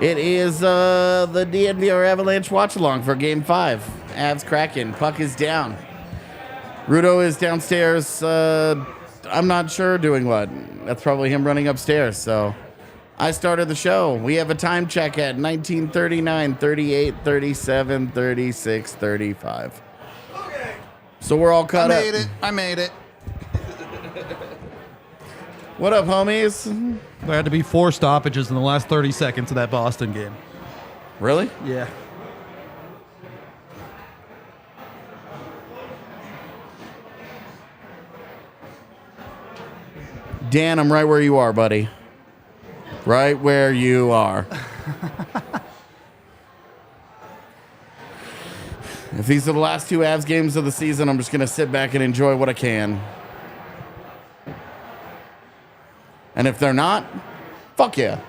It is the DNVR Avalanche Watchalong for Game 5. Avs Kraken. Puck is down. Rudo is downstairs. I'm not sure doing what. That's probably him running upstairs. So I started the show. We have a time check at 19:39, 38, 37, 36, 35. Okay. So we're all caught up. I made it. What up, homies? There had to be 4 stoppages in the last 30 seconds of that Boston game. Really? Yeah. Dan, I'm right where you are, buddy. Right where you are. If these are the last 2 Avs games of the season, I'm just going to sit back and enjoy what I can. And if they're not, fuck yeah.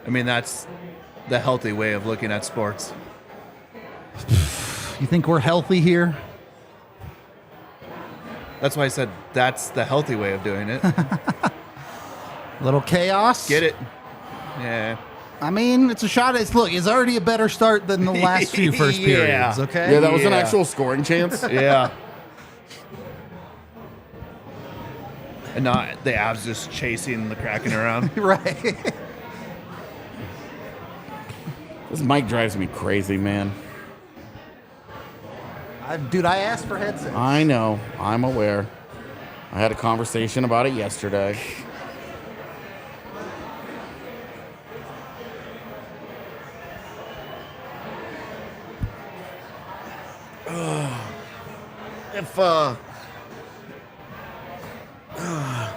I mean, that's the healthy way of looking at sports. You think we're healthy here? That's why I said that's the healthy way of doing it. Little chaos? Get it? Yeah. I mean, it's a shot. It's already a better start than the last few first periods, okay? Yeah, that was an actual scoring chance. Yeah. And not the Avs just chasing the Kraken around. Right. This mic drives me crazy, man. Dude, I asked for headsets. I know. I'm aware. I had a conversation about it yesterday.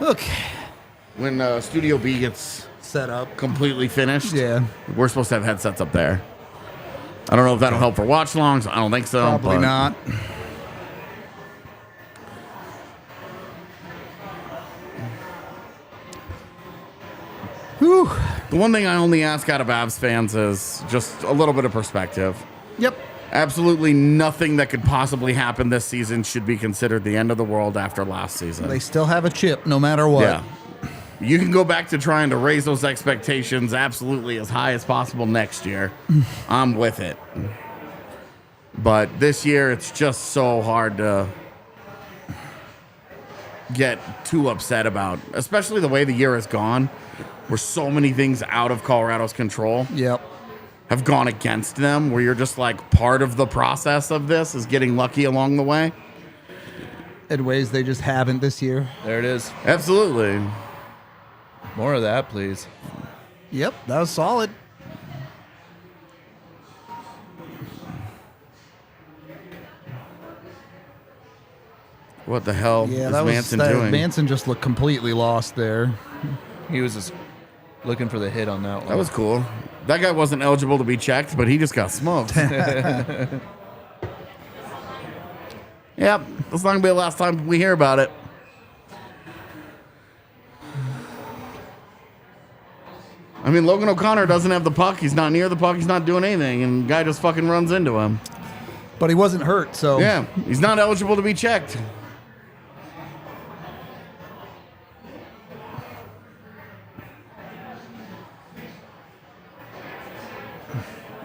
Okay. When Studio B gets Set up. completely finished, Yeah. we're supposed to have headsets up there. I don't know if that'll help for watch-alongs. I don't think so. Probably but not. Whew. The one thing I only ask out of Avs fans is just a little bit of perspective. Yep. Absolutely nothing that could possibly happen this season should be considered the end of the world after last season. They still have a chip no matter what. Yeah. You can go back to trying to raise those expectations absolutely as high as possible next year. I'm with it. But this year, it's just so hard to get too upset about, especially the way the year has gone, where so many things out of Colorado's control Yep. have gone against them, where you're just like part of the process of this is getting lucky along the way. In ways they just haven't this year. There it is. Absolutely. More of that, please. Yep, that was solid. What the hell Yeah, is that Manson was doing? Manson just looked completely lost there. He was just looking for the hit on that one. That was cool. That guy wasn't eligible to be checked, but he just got smoked. Yep, that's not going to be the last time we hear about it. I mean, Logan O'Connor doesn't have the puck. He's not near the puck. He's not doing anything. And the guy just fucking runs into him. But he wasn't hurt, so. Yeah, he's not eligible to be checked.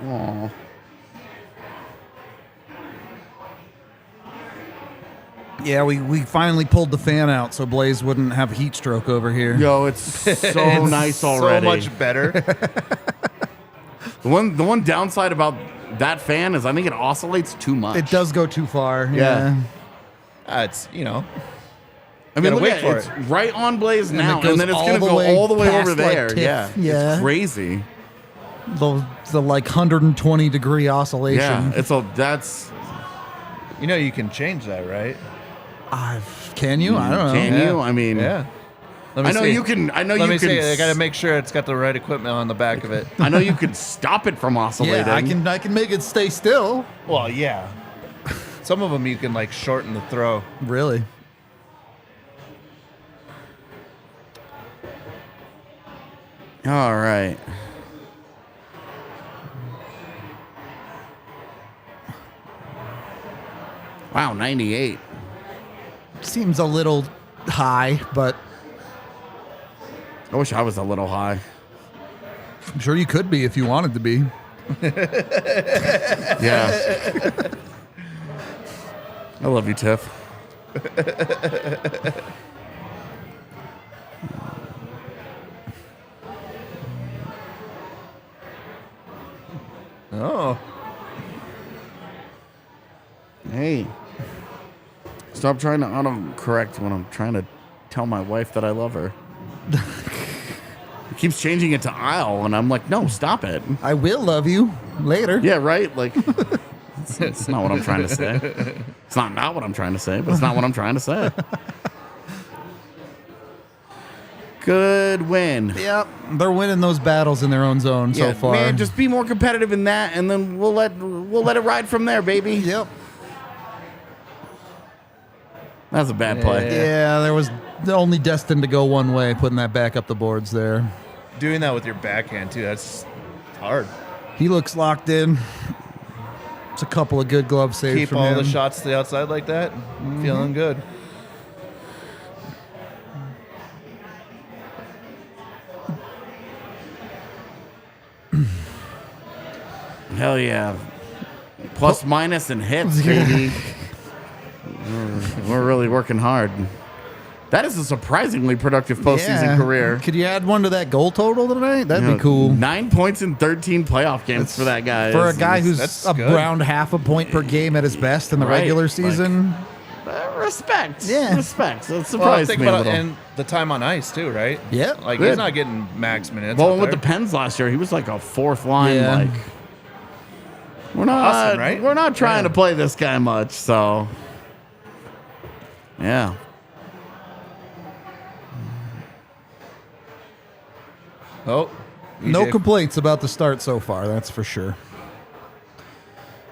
Aww. Yeah, we finally pulled the fan out so Blaze wouldn't have a heat stroke over here. Yo, it's so nice already. So much better. The one downside about that fan is I think it oscillates too much. It does go too far. Yeah. It's, you know. I mean, Gotta look wait at for it. it. It's right on Blaze now, it goes and then it's all going to the go way all the way past, over like, there. Tiff. Yeah. Yeah. It's crazy. The like 120 degree oscillation. Yeah, that's. You know you can change that, right? Can you? I don't know. Can Yeah. you? I mean, Yeah. Let me I know see. you can. I know Let you me can. see. I got to make sure it's got the right equipment on the back of it. I know you can stop it from oscillating. Yeah, I can make it stay still. Well, yeah. Some of them you can like shorten the throw. Really? All right. Wow, 98. Seems a little high, but I wish I was a little high. I'm sure you could be if you wanted to be. Yeah. I love you, Tiff. Oh. Hey. Stop trying to autocorrect when I'm trying to tell my wife that I love her. It keeps changing it to I'll, and I'm like, no, stop it. I will love you later. Yeah, right? Like, it's not what I'm trying to say. It's not what I'm trying to say, but it's not what I'm trying to say. Good win. Yep, they're winning those battles in their own zone so far. Man, just be more competitive in that, and then we'll let it ride from there, baby. Yep. That was a bad play. Yeah, there was only destined to go one way, putting that back up the boards there. Doing that with your backhand, too, that's hard. He looks locked in. It's a couple of good glove saves Keep from all him. the shots to the outside like that. Feeling good. Hell yeah. Plus, minus, and hits, baby. We're really working hard. That is a surprisingly productive postseason career. Could you add one to that goal total tonight? That'd be cool. 9 points in 13 playoff games for that guy. For a guy who's that's good. around half a point per game at his best in the regular season. Respect. Yeah. Respect. So it Well, surprised think me a about little. and the time on ice, too, right? Yeah. Like, Good. he's not getting max minutes. Well, out with the there. Pens last year, he was like a fourth line. Yeah. Like, we're not, Awesome, right? We're not trying Yeah. to play this guy much. So, yeah. Oh. No EJ. complaints about the start so far, that's for sure.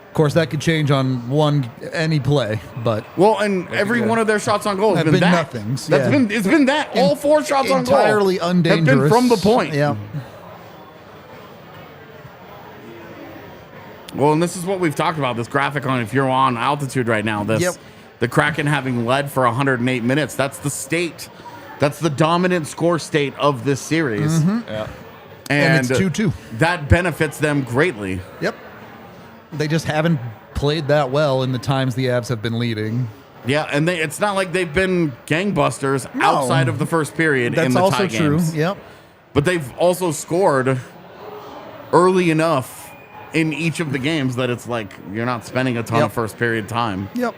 Of course, that could change on any play, but Well, and every good. one of their shots on goal has Have been been that. nothings, That's yeah. it's been that. All 4 shots on goal entirely have been undangerous. from the point. Yeah. Well, and this is what we've talked about. This graphic on if you're on altitude right now. Yep. The Kraken having led for 108 minutes. That's the state. That's the dominant score state of this series. Yeah. And it's 2-2. That benefits them greatly. Yep. They just haven't played that well in the times the Avs have been leading. Yeah, and it's not like they've been gangbusters No. outside of the first period That's in the also tie true. games. Yep. But they've also scored early enough in each of the games that it's like you're not spending a ton Yep. of first period time. Yep.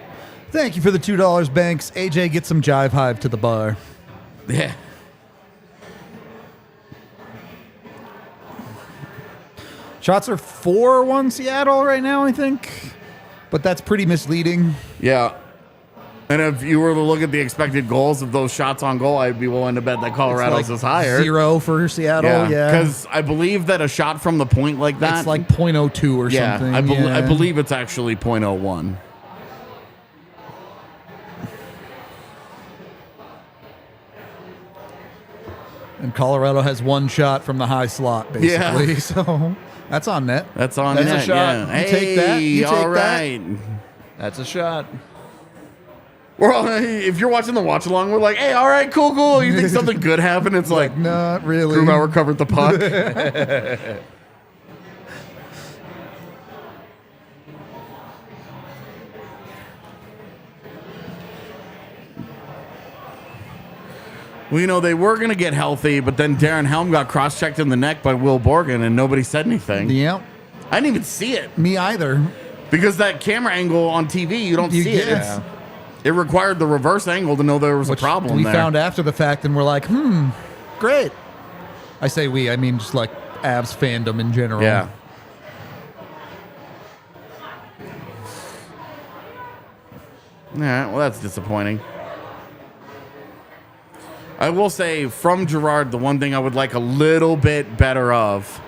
Thank you for the $2, Banks. AJ, get some Jive Hive to the bar. Yeah. Shots are 4-1 Seattle right now, I think. But that's pretty misleading. Yeah. And if you were to look at the expected goals of those shots on goal, I'd be willing to bet that Colorado's It's like is higher. 0 for Seattle. Yeah. Because I believe that a shot from the point like that. it's like .02 or yeah, something. I believe it's actually .01. And Colorado has 1 shot from the high slot, basically. Yeah. So that's on net. That's on That's a net, shot. yeah. You take that. You take all that. right. That's a shot. We're all, if you're watching the watch along, we're like, hey, all right, cool. You think something good happened? It's like, Not really. Grubauer covered the puck. Well, you know, they were going to get healthy, but then Darren Helm got cross-checked in the neck by Will Borgen, and nobody said anything. Yep. I didn't even see it. Me either. Because that camera angle on TV, you don't see it. yeah. It required the reverse angle to know there was Which a problem we there. found after the fact, and we're like, great. I say we, I mean just like Avs fandom in general. Yeah. All right, well, that's disappointing. I will say, from Gerard, the one thing I would like a little bit better of,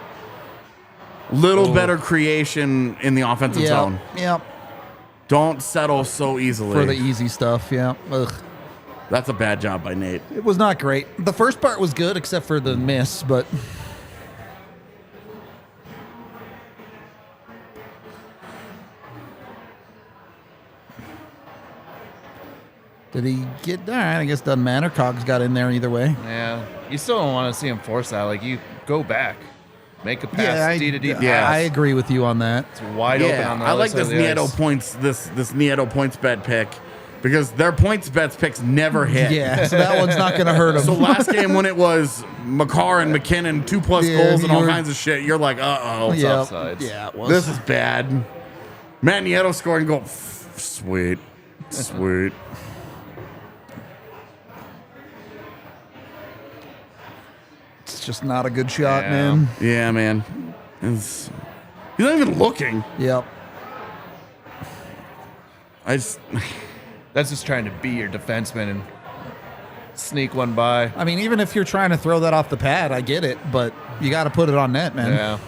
better creation in the offensive zone. Yep. Don't settle so easily. For the easy stuff, yeah. Ugh. That's a bad job by Nate. It was not great. The first part was good, except for the miss, but Did he get... All right, I guess doesn't matter. Cogs got in there either way. Yeah. You still don't want to see him force that. Like, you go back. Make a pass, D to D pass. I agree with you on that. It's wide open on the I other like side this of the Nieto ice. points, this Nieto points bet pick because their points bets picks never hit. Yeah, so that one's not going to hurt him. So last game when it was McCarr and McKinnon 2+ goals and all kinds of shit, you're like, uh-oh. It's Yep. offsides. Yeah, it was. This is bad. Matt Nieto scored and go, sweet. Sweet. It's just not a good shot, Yeah. man. Yeah, man. He's not even looking. Yep. That's just trying to be your defenseman and sneak one by. I mean, even if you're trying to throw that off the pad, I get it, but you got to put it on net, man. Yeah.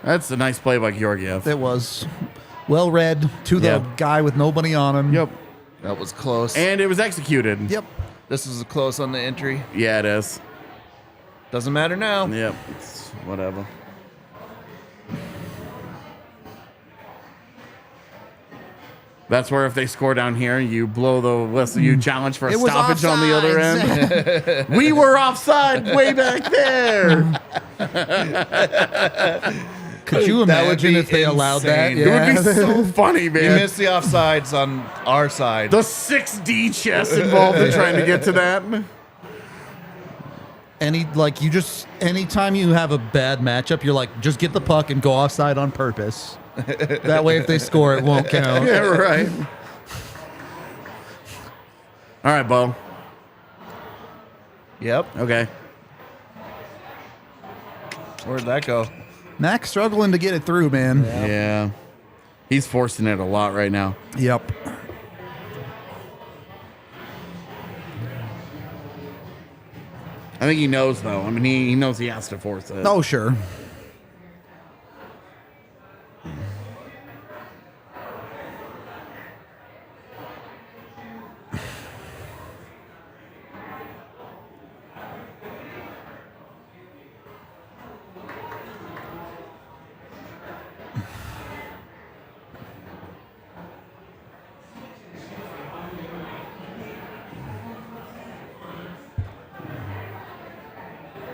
That's a nice play by Georgiev. It was well read to the Yep. guy with nobody on him. Yep. That was close. And it was executed. Yep. This was close on the entry. Yeah, it is. Doesn't matter now. Yep. It's whatever. That's where if they score down here, you blow the whistle, you challenge for a It was stoppage on the other offsides. end. We were offside way back there. Could you That would imagine be if they allowed that? insane. It would be so funny, You man. missed the offsides on our side. The 6D chess involved in trying to get to that. Anytime you have a bad matchup, you're like, just get the puck and go offside on purpose. That way, if they score, it won't count. Yeah, right. All right, Bo. Yep. Okay. Where'd that go? Max struggling to get it through, man. Yeah. He's forcing it a lot right now. Yep. I think he knows, though. I mean, he knows he has to force it. Oh, sure.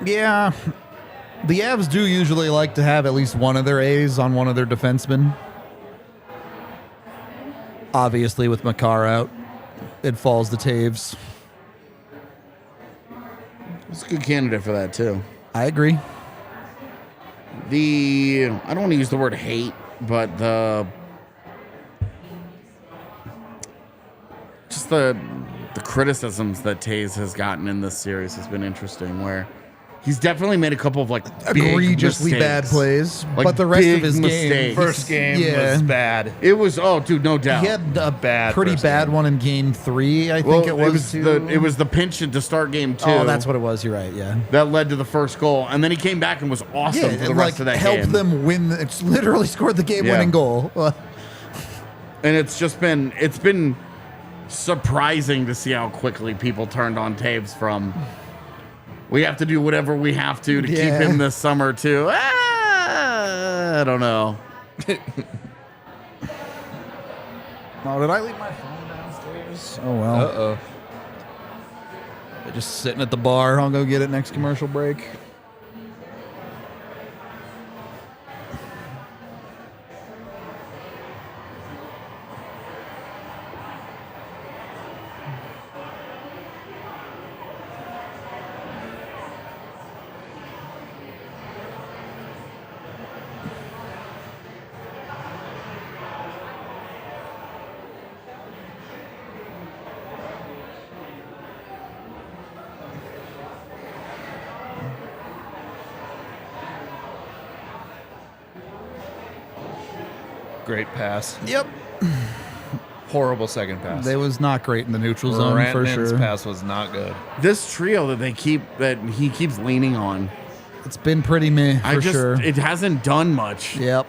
Yeah. The Avs do usually like to have at least one of their A's on one of their defensemen. Obviously, with Makar out, it falls to Taves. It's a good candidate for that, too. I agree. I don't want to use the word hate, but the criticisms that Taves has gotten in this series has been interesting, where he's definitely made a couple of Egregiously big bad mistakes. plays, Like, but the rest of big his game, mistakes. First game Yeah. was bad. It was dude, no doubt. he had a Bad pretty first bad game. one in Game 3. I think it was. it was the pinch to start game 2. Oh, that's what it was. You're right. Yeah. that led to the first goal, and then he came back and was awesome for Yeah, the it rest of that helped game. them win. It's literally scored the game-winning goal. And it's been surprising to see how quickly people turned on Taves from. We have to do whatever we have to keep Yeah. him this summer too. I don't know. Oh, did I leave my phone downstairs? Oh well. Uh-oh. They're just sitting at the bar. I'll go get it next commercial break. Great pass. Yep. Horrible second pass. They was not great in the neutral zone for Rantanen's sure. pass was not good. This trio that he keeps leaning on, It's been pretty meh for sure. it hasn't done much. Yep.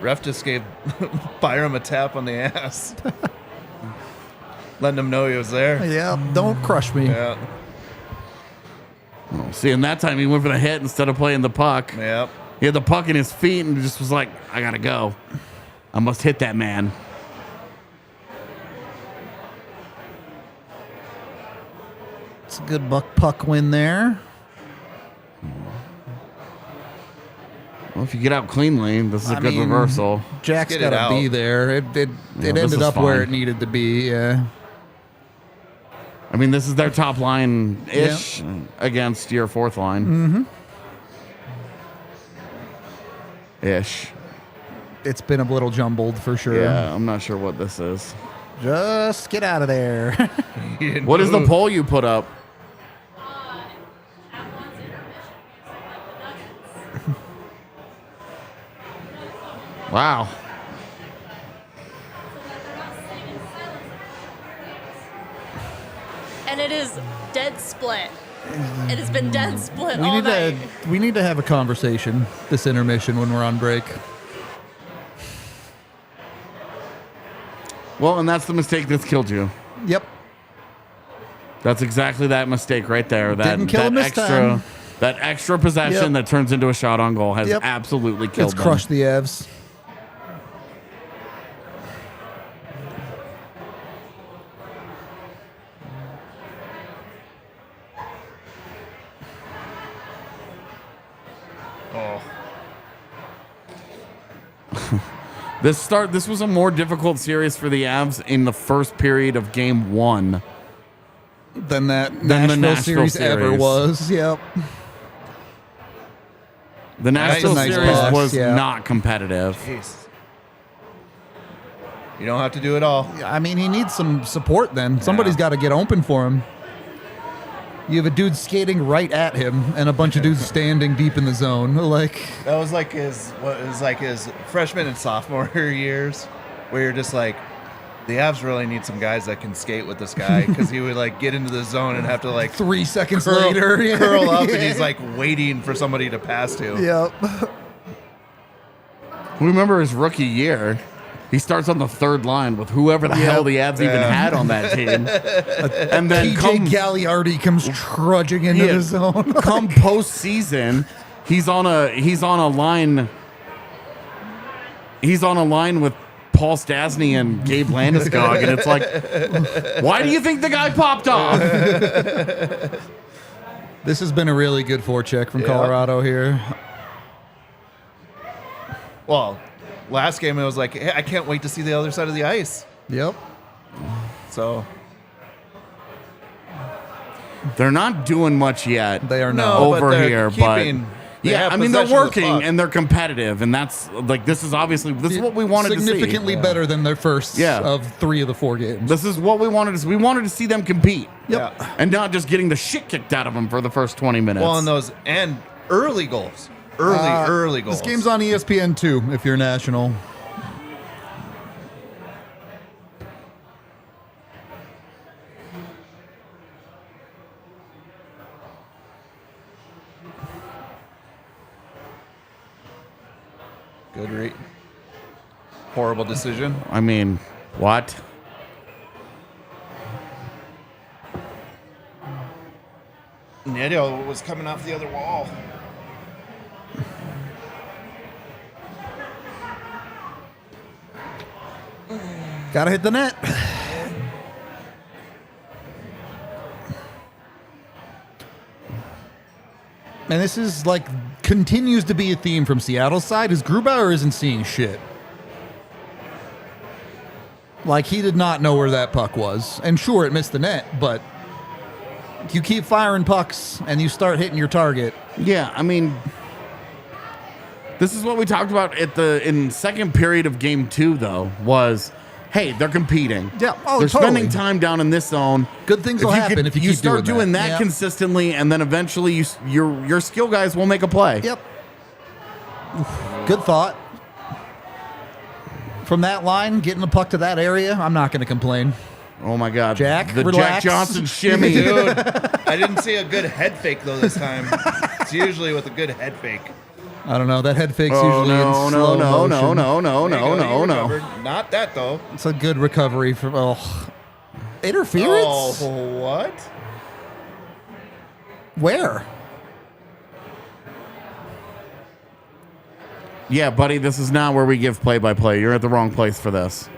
Ref just gave Byram a tap on the ass. Letting him know he was there. Yeah. Don't crush me. Yeah. See, and that time he went for the hit instead of playing the puck. Yep. He had the puck in his feet and just was like, I gotta go. I must hit that man. It's a good puck win there. Well, if you get out cleanly, this is a good reversal. Jack's Get it got to be out. there. It this ended is up where fine. it needed to be. Yeah. I mean, this is their top line-ish against your fourth line. Ish. It's been a little jumbled for sure. Yeah, I'm not sure what this is. Just get out of there. What is the poll you put up? Wow. And it is dead split. It has been dead split all night. We need to have a conversation this intermission when we're on break. Well, and that's the mistake that's killed you. Yep. That's exactly that mistake right there. Didn't kill him this time. That extra possession that turns into a shot on goal has absolutely killed It's them. crushed the Avs. Oh. This was a more difficult series for the Avs in the first period of game 1 Than the Nashville Nashville series ever series. was. Yep. The Nashville nice series pass, was yeah. not competitive. Jeez. You don't have to do it all. I mean, he needs some support then. Somebody's got to get open for him. You have a dude skating right at him and a bunch of dudes standing deep in the zone. Like, That was like his freshman and sophomore years, where you're just like, the Avs really need some guys that can skate with this guy, because he would like get into the zone and have to like 3 seconds curl, later, yeah. curl up, and he's like waiting for somebody to pass to. Yep. Remember his rookie year? He starts on the third line with whoever the hell the Avs even had on that team. And then PJ Gagliardi comes trudging into the zone. come postseason, he's on a line with Paul Stastny and Gabe Landeskog, and it's like, why do you think the guy popped off? This has been a really good forecheck from Colorado here. Well, last game it was like, hey, I can't wait to see the other side of the ice. Yep. So They're not doing much yet. They are No, not. but over they're here, keeping- they yeah, have I mean they're possession of the working puck. and they're competitive, and that's like this is what we wanted to see. Significantly better than their first Yeah. of 3 of the 4 games. This is what we wanted to see. We wanted to see them compete. Yep. Yeah. And not just getting the shit kicked out of them for the first 20 minutes. Well, and early goals, early goals. This game's on ESPN 2 if you're national. Good read. Horrible decision. I mean, what? Neto was coming off the other wall. Gotta hit the net. And this is like continues to be a theme from Seattle's side is Grubauer isn't seeing shit. Like he did not know where that puck was. And sure, it missed the net, but you keep firing pucks and you start hitting your target. Yeah, I mean, this is what we talked about in second period of game 2, though, was, hey, they're competing. Yeah, oh, they're totally. spending time down in this zone. Good things will happen if you keep start doing that Yep. consistently, and then eventually your skill guys will make a play. Yep. Good thought. From that line, getting the puck to that area, I'm not going to complain. Oh my God, Jack, the relax. Jack Johnson shimmy. Dude, I didn't see a good head fake though this time. It's usually with a good head fake. I don't know. That head fake's Oh usually in no slow no no motion. no no There you no go, no you no! recovered. Not that though. It's a good recovery from interference. Oh, what? Where? Yeah, buddy, this is not where we give play-by-play. You're at the wrong place for this.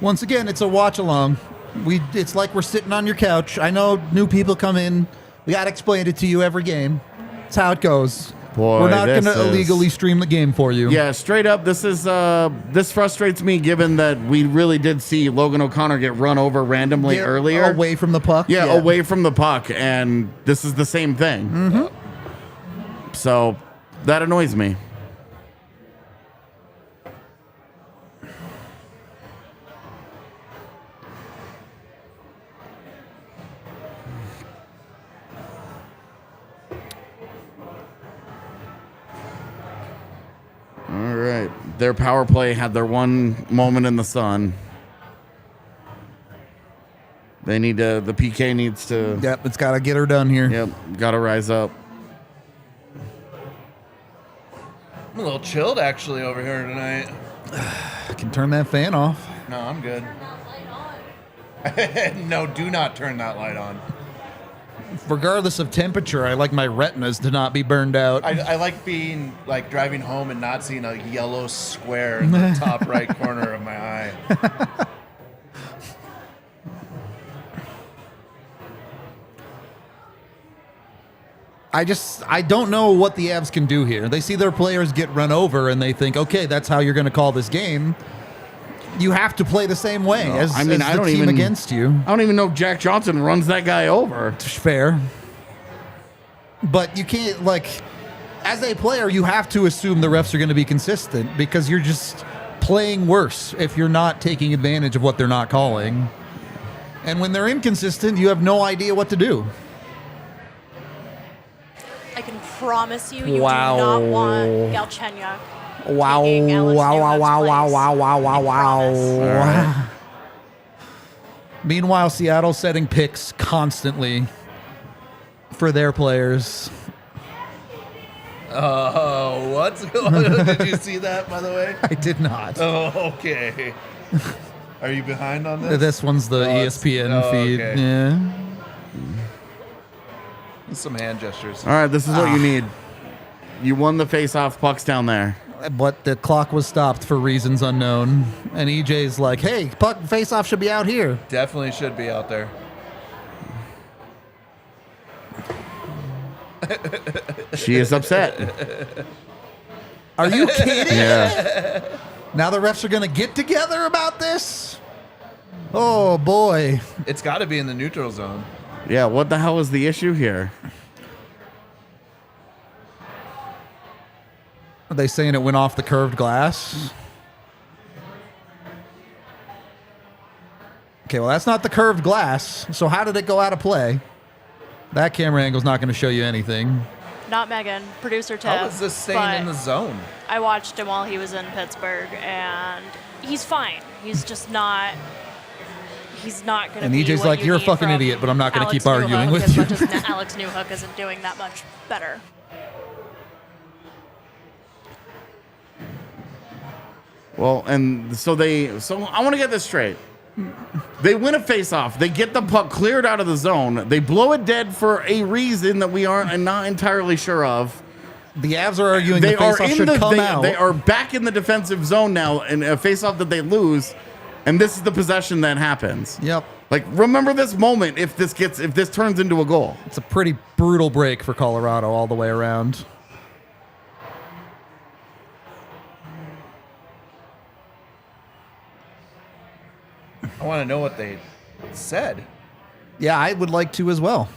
Once again, it's a watch along. It's like we're sitting on your couch. I know new people come in. We got to explain it to you every game. That's how it goes. Boy, we're not going this to is- illegally stream the game for you. Yeah, straight up, this frustrates me given that we really did see Logan O'Connor get run over randomly Get earlier. away from the puck. Yeah, away from the puck, and this is the same thing. Mm-hmm. So that annoys me. All right. Their power play had their one moment in the sun. They need to, the PK needs to, Yep, it's got to get her done here. yep, got to rise up. I'm a little chilled actually over here tonight. I can turn that fan off. No, I'm good. No, do not turn that light on. Regardless of temperature, I like my retinas to not be burned out. I like being like driving home and not seeing a yellow square in the top right corner of my eye. I don't know what the Avs can do here. They see their players get run over and they think, okay, that's how you're going to call this game. You have to play the same way as, I mean, as I the don't team even- against you. I don't even know if Jack Johnson runs that guy over. Fair. But you can't, like, as a player, you have to assume the refs are going to be consistent because you're just playing worse if you're not taking advantage of what they're not calling. And when they're inconsistent, you have no idea what to do. I can promise you, Wow. do not want Galchenyuk. Wow, taking Alex wow, wow, Newhook's wow, wow, place. wow, wow, wow, I wow. promise. Meanwhile, Seattle setting picks constantly for their players. Oh, what's going on? Did you see that, by the way? I did not. Oh, okay. Are you behind on this? This one's the Oh, it's- ESPN oh, feed. okay. Yeah. Some hand gestures. All right, this is what you need. You won the face-off. Puck's down there. But the clock was stopped for reasons unknown. And EJ's like, hey, puck face-off should be out here. Definitely should be out there. She is upset. Are you kidding? Yeah. Now the refs are going to get together about this? Oh, boy. It's got to be in the neutral zone. Yeah, what the hell is the issue here? Are they saying it went off the curved glass? Okay, well, that's not the curved glass. So how did it go out of play? That camera angle's not going to show you anything. Not Megan, producer Tim. How is this staying in the zone? I watched him while he was in Pittsburgh, and he's fine. He's just not. He's not going to And be EJ's what like, you "You're a need fucking from idiot, but I'm not gonna Alex keep arguing Newhook, with as you." much as Alex Newhook isn't doing that much better. Well, and so I want to get this straight. They win a face-off. They get the puck cleared out of the zone. They blow it dead for a reason that we aren't not entirely sure of. The Avs are arguing They the are face-off in should the come out. they are back in the defensive zone now in a face-off that they lose, and this is the possession that happens. Yep. Like, remember this moment if this turns into a goal. It's a pretty brutal break for Colorado all the way around. I want to know what they said. Yeah, I would like to as well.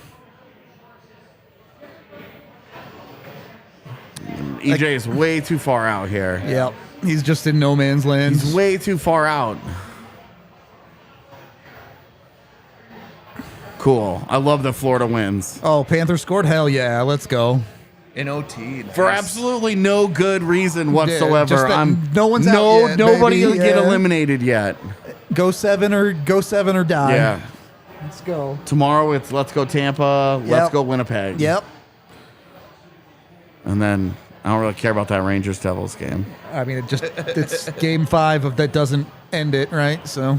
EJ is way too far out here. Yep. He's just in no man's land. He's way too far out. Cool. I love that Florida wins. Oh, Panthers scored? Hell yeah. Let's go. In OT. For absolutely no good reason whatsoever. just that no one's out yet, nobody baby. will get Yeah. eliminated yet. Go seven or die. Yeah. Let's go. Tomorrow it's let's go Tampa, let's Yep. go Winnipeg. Yep. And then I don't really care about that Rangers Devils game. I mean, it's game 5 of that doesn't end it, right? So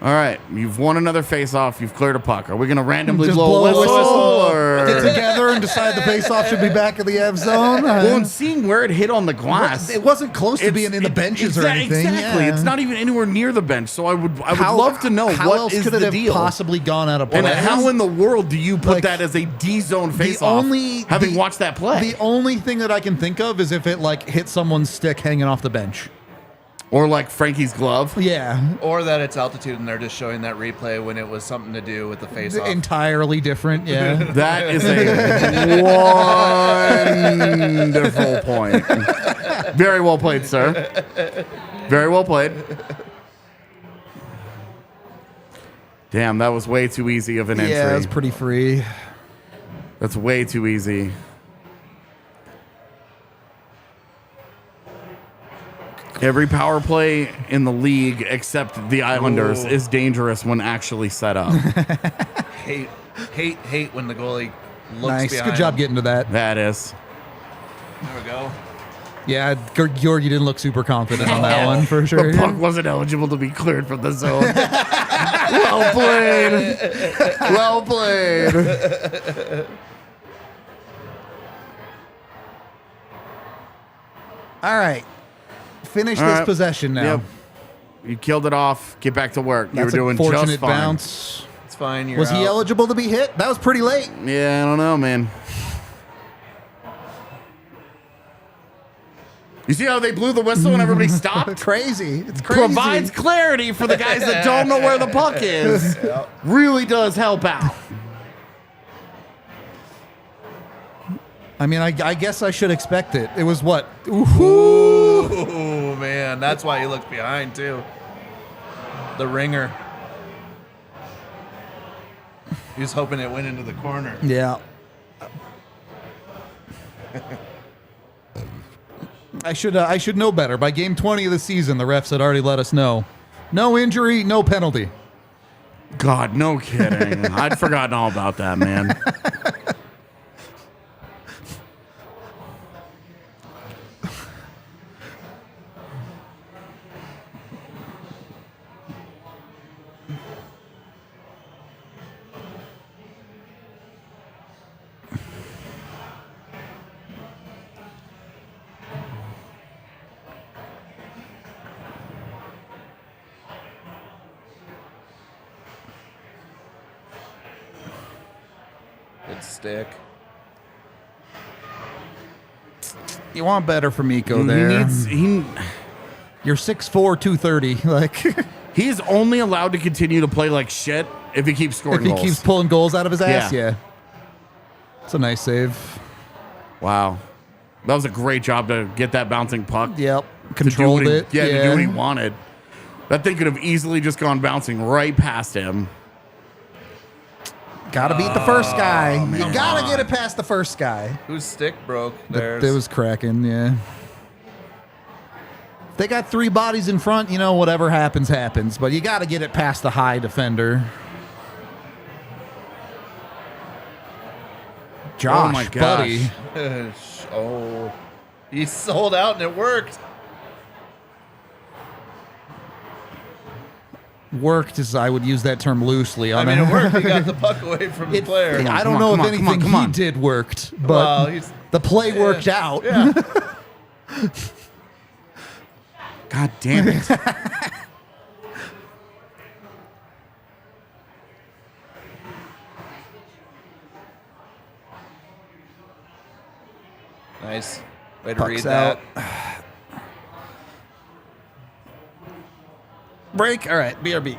All right, you've won another face-off. You've cleared a puck. Are we going to randomly Just blow a blow a whistle, whistle. or get together and decide the face-off should be back in the F zone. Well, and seeing where it hit on the glass, It wasn't close to being in the benches or anything. Exactly, Yeah. it's not even anywhere near the bench. So I would love to know how what else is could it the have deal. possibly gone out of play. And how in the world do you put Like, that as a D zone face-off? Having watched that play, The only thing that I can think of is if it like hit someone's stick hanging off the bench. or like Frankie's glove. Yeah, Or that it's altitude and they're just showing that replay when it was something to do with the face off. entirely different. Yeah. That is a wonderful point. Very well played, sir. Very well played. Damn, that was way too easy of an entry. Yeah, it was pretty free. That's way too easy. Every power play in the league except the Islanders is dangerous when actually set up. hate when the goalie looks Nice. behind. Good job getting to that. That is. There we go. Yeah, Georgi didn't look super confident on that one for sure. The puck wasn't eligible to be cleared from the zone. Well played. Well played. All right. Finish All this right. possession now. Yep. You killed it off. Get back to work. That's you were a doing fortunate just fine. bounce. It's fine. You're Was he out. eligible to be hit? That was pretty late. Yeah, I don't know, man. You see how they blew the whistle and everybody stopped? Crazy. It's crazy. Provides clarity for the guys that don't know where the puck is. Really does help out. I mean, I guess I should expect it. It was what? Ooh. Oh man, that's why he looked behind too. The ringer. He was hoping it went into the corner. Yeah. I should know better. By game 20 of the season, the refs had already let us know. No injury, no penalty. God, no kidding. I'd forgotten all about that, man. Good stick. You want better from Miko there. You're 6'4", 230. Like, He's only allowed to continue to play like shit if he keeps scoring if he goals. keeps pulling goals out of his ass, Yeah. yeah. It's a nice save. Wow. That was a great job to get that bouncing puck. Yep. To do Controlled what he- it. Yeah, to do what he wanted. That thing could have easily just gone bouncing right past him. Gotta beat the first guy. man. You gotta get it past the first guy. Whose stick broke? That There's was cracking, yeah. If they got three bodies in front, you know, whatever happens, happens. But you gotta get it past the high defender. Josh, Oh my gosh. buddy. oh, he sold out and it worked. Worked as I would use that term loosely. I On mean, a- it worked. He got the puck away from the player. I Come don't on, know come if on, anything come on. he did worked, but Well, he's- the play worked out. Yeah. God damn it. Nice. Way to Puck's read out. that. Break. All right, BRB.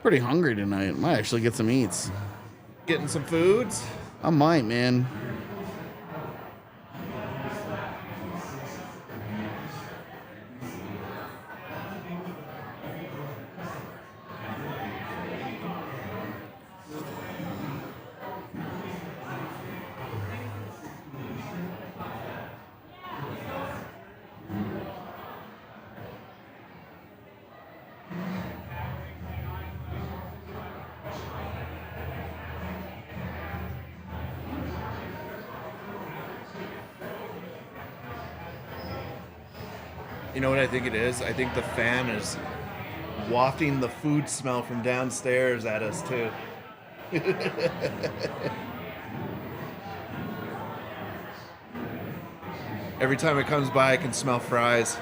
Pretty hungry tonight. Might actually get some eats. Getting some foods. I might, man. You know what I think it is? I think the fan is wafting the food smell from downstairs at us too. Every time it comes by, I can smell fries.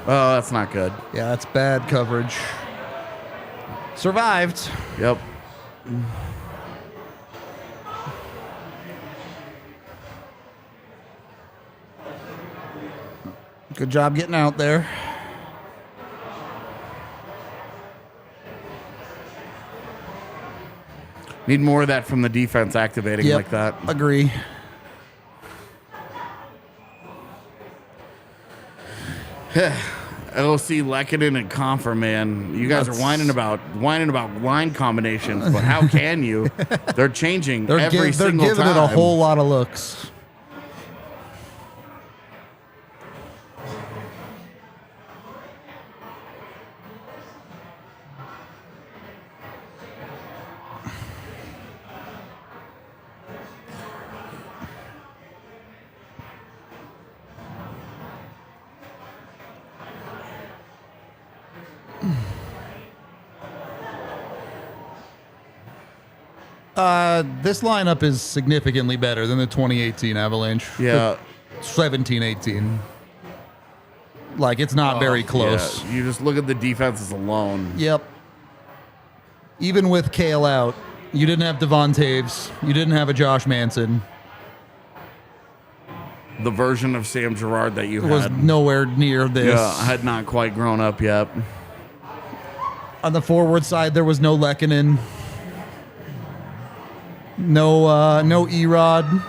Oh, that's not good. Yeah, that's bad coverage. Survived. Yep. Good job getting out there. Need more of that from the defense activating Yep, like that. agree. LOC, Lekanen, and Confer, man. You guys are whining about line combinations, but how can you? They're changing every single They're giving time. it a whole lot of looks. This lineup is significantly better than the 2018 Avalanche. Yeah. 17-18. Like, it's not very close. Yeah, you just look at the defenses alone. Yep. Even with Kale out, you didn't have Devon Taves. You didn't have a Josh Manson. The version of Sam Girard that you It was had nowhere near this. Yeah, had not quite grown up yet. On the forward side, there was no Lekanen. No Erod.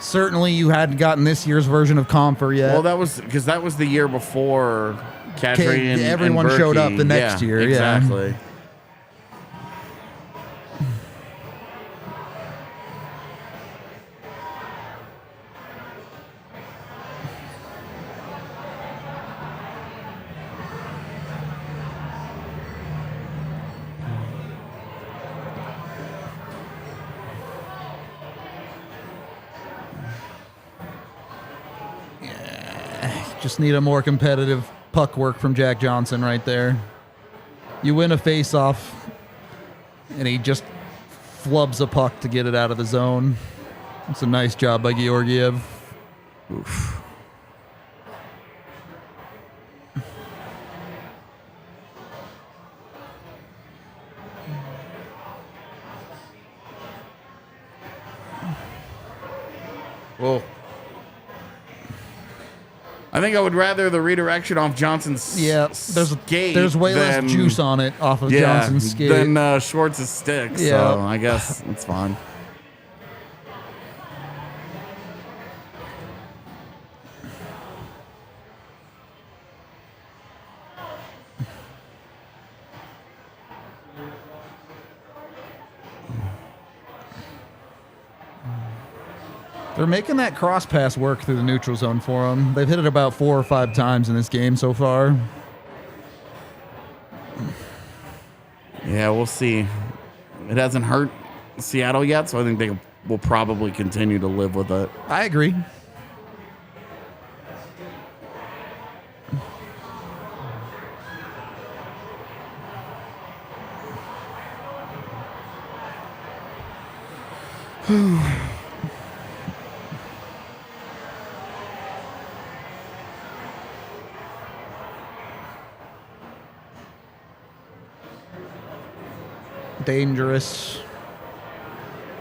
Certainly, you hadn't gotten this year's version of Comfer yet. Well, that was because that was the year before Kadri and everyone and showed up Berkey. the next year. Yeah. Exactly. Just need a more competitive puck work from Jack Johnson right there. You win a face-off, and he just flubs a puck to get it out of the zone. It's a nice job by Georgiev. Oof. Well, I think I would rather the redirection off Johnson's skate. There's way than, less juice on it off of Johnson's skate than Schwartz's stick. Yeah. So I guess it's fine. They're making that cross pass work through the neutral zone for them. They've hit it about 4 or 5 times in this game so far. Yeah, we'll see. It hasn't hurt Seattle yet, so I think they will probably continue to live with it. I agree. Dangerous.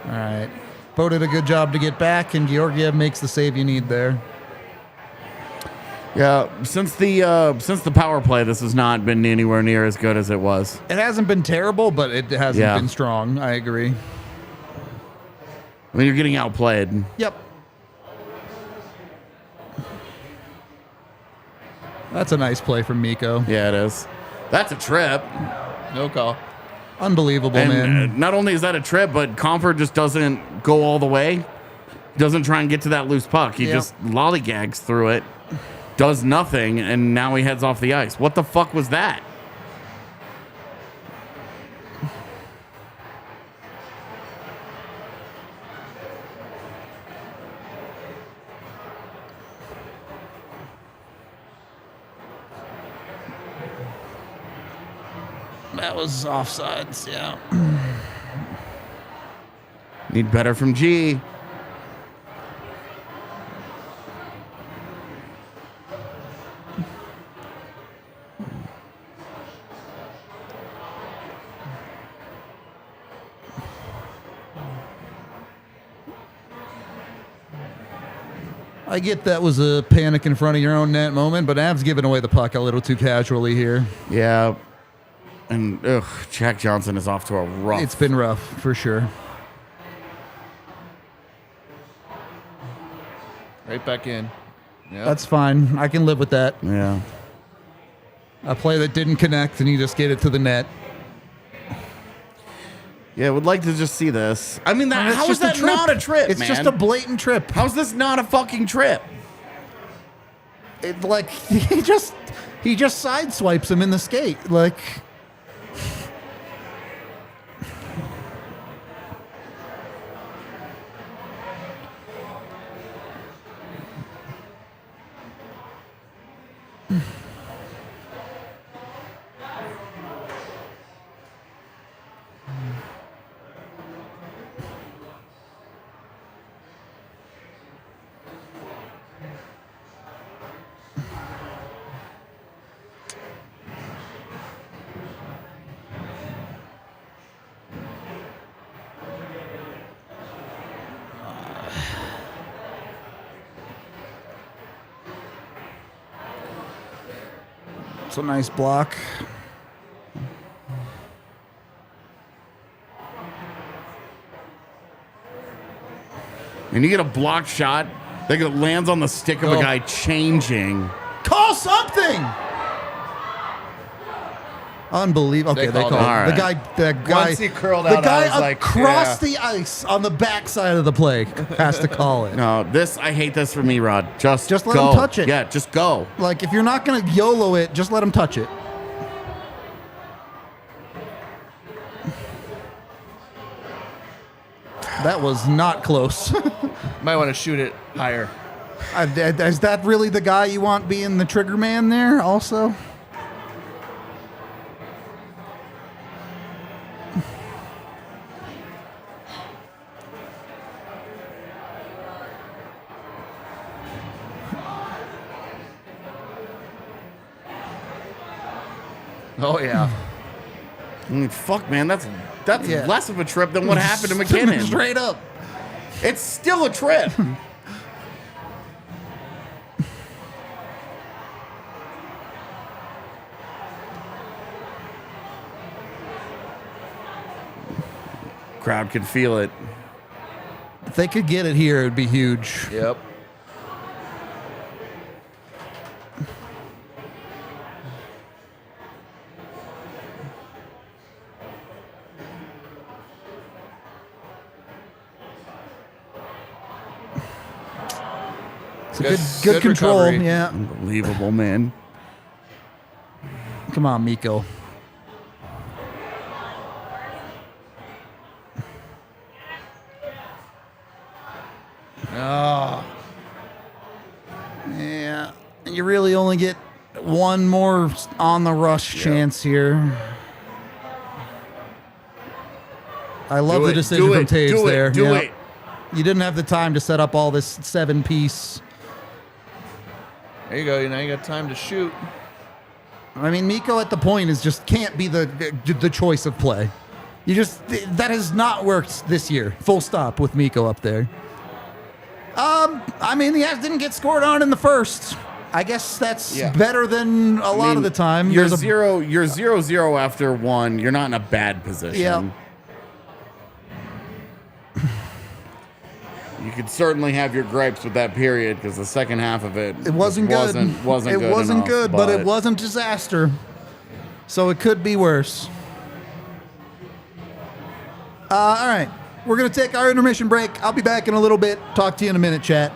All right. Bo did a good job to get back, and Georgiev makes the save you need there. Yeah, since the power play, this has not been anywhere near as good as it was. It hasn't been terrible, but it hasn't Yeah. been strong. I agree. I mean, you're getting outplayed. Yep. That's a nice play from Mikko. Yeah, it is. That's a trip. No call. Unbelievable, And man. not only is that a trip, but Comfort just doesn't go all the way. Doesn't try and get to that loose puck. He Yep. just lollygags through it, does nothing, and now he heads off the ice. What the fuck was that? That was offsides, yeah. Need better from G. I get that was a panic in front of your own net moment, but Av's giving away the puck a little too casually here. Yeah. And Jack Johnson is off to a rough. It's been rough, for sure. Right back in. Yep. That's fine. I can live with that. Yeah. A play that didn't connect, and you just get it to the net. Yeah, would like to just see this. I mean, It's how is just a that trip. not a trip, It's man? just a blatant trip. How's this not a fucking trip? It, like he just sideswipes him in the skate. Like it's a nice block. And you get a blocked shot that lands on the stick of a Oh. guy changing. Call something. Unbelievable. Okay, They they called called it. it. All The right. guy. Once he curled the out, guy I was like, across yeah. the ice on the backside of the play has to call it. No, I hate this for me, Rod. Just Just let go. him touch it. Yeah, just go. Like if you're not gonna YOLO it, just let him touch it. That was not close. Might want to shoot it higher. Is that really the guy you want being the trigger man there also? Oh yeah. I mean, fuck, man, that's Yeah. less of a trip than what happened to McKinnon. Straight up. It's still a trip. Crowd can feel it. If they could get it here, it'd be huge. Yep. It's a good control. recovery. Yeah. Unbelievable, man. Come on, Mikko. Oh, Yeah, you really only get one more on the rush chance here. I love the decision from Taves there. Do it. You didn't have the time to set up all this 7-piece. there you go. Now you got time to shoot. I mean, Miko at the point is just can't be the choice of play. That has not worked this year. Full stop with Miko up there. I mean, the Avs didn't get scored on in the first. I guess that's better than a lot of the time. You're 0-0 after one. You're not in a bad position. Yeah. You could certainly have your gripes with that period because the second half of it wasn't good. It wasn't enough, good, but it wasn't disaster. So it could be worse. All right. We're going to take our intermission break. I'll be back in a little bit. Talk to you in a minute, chat.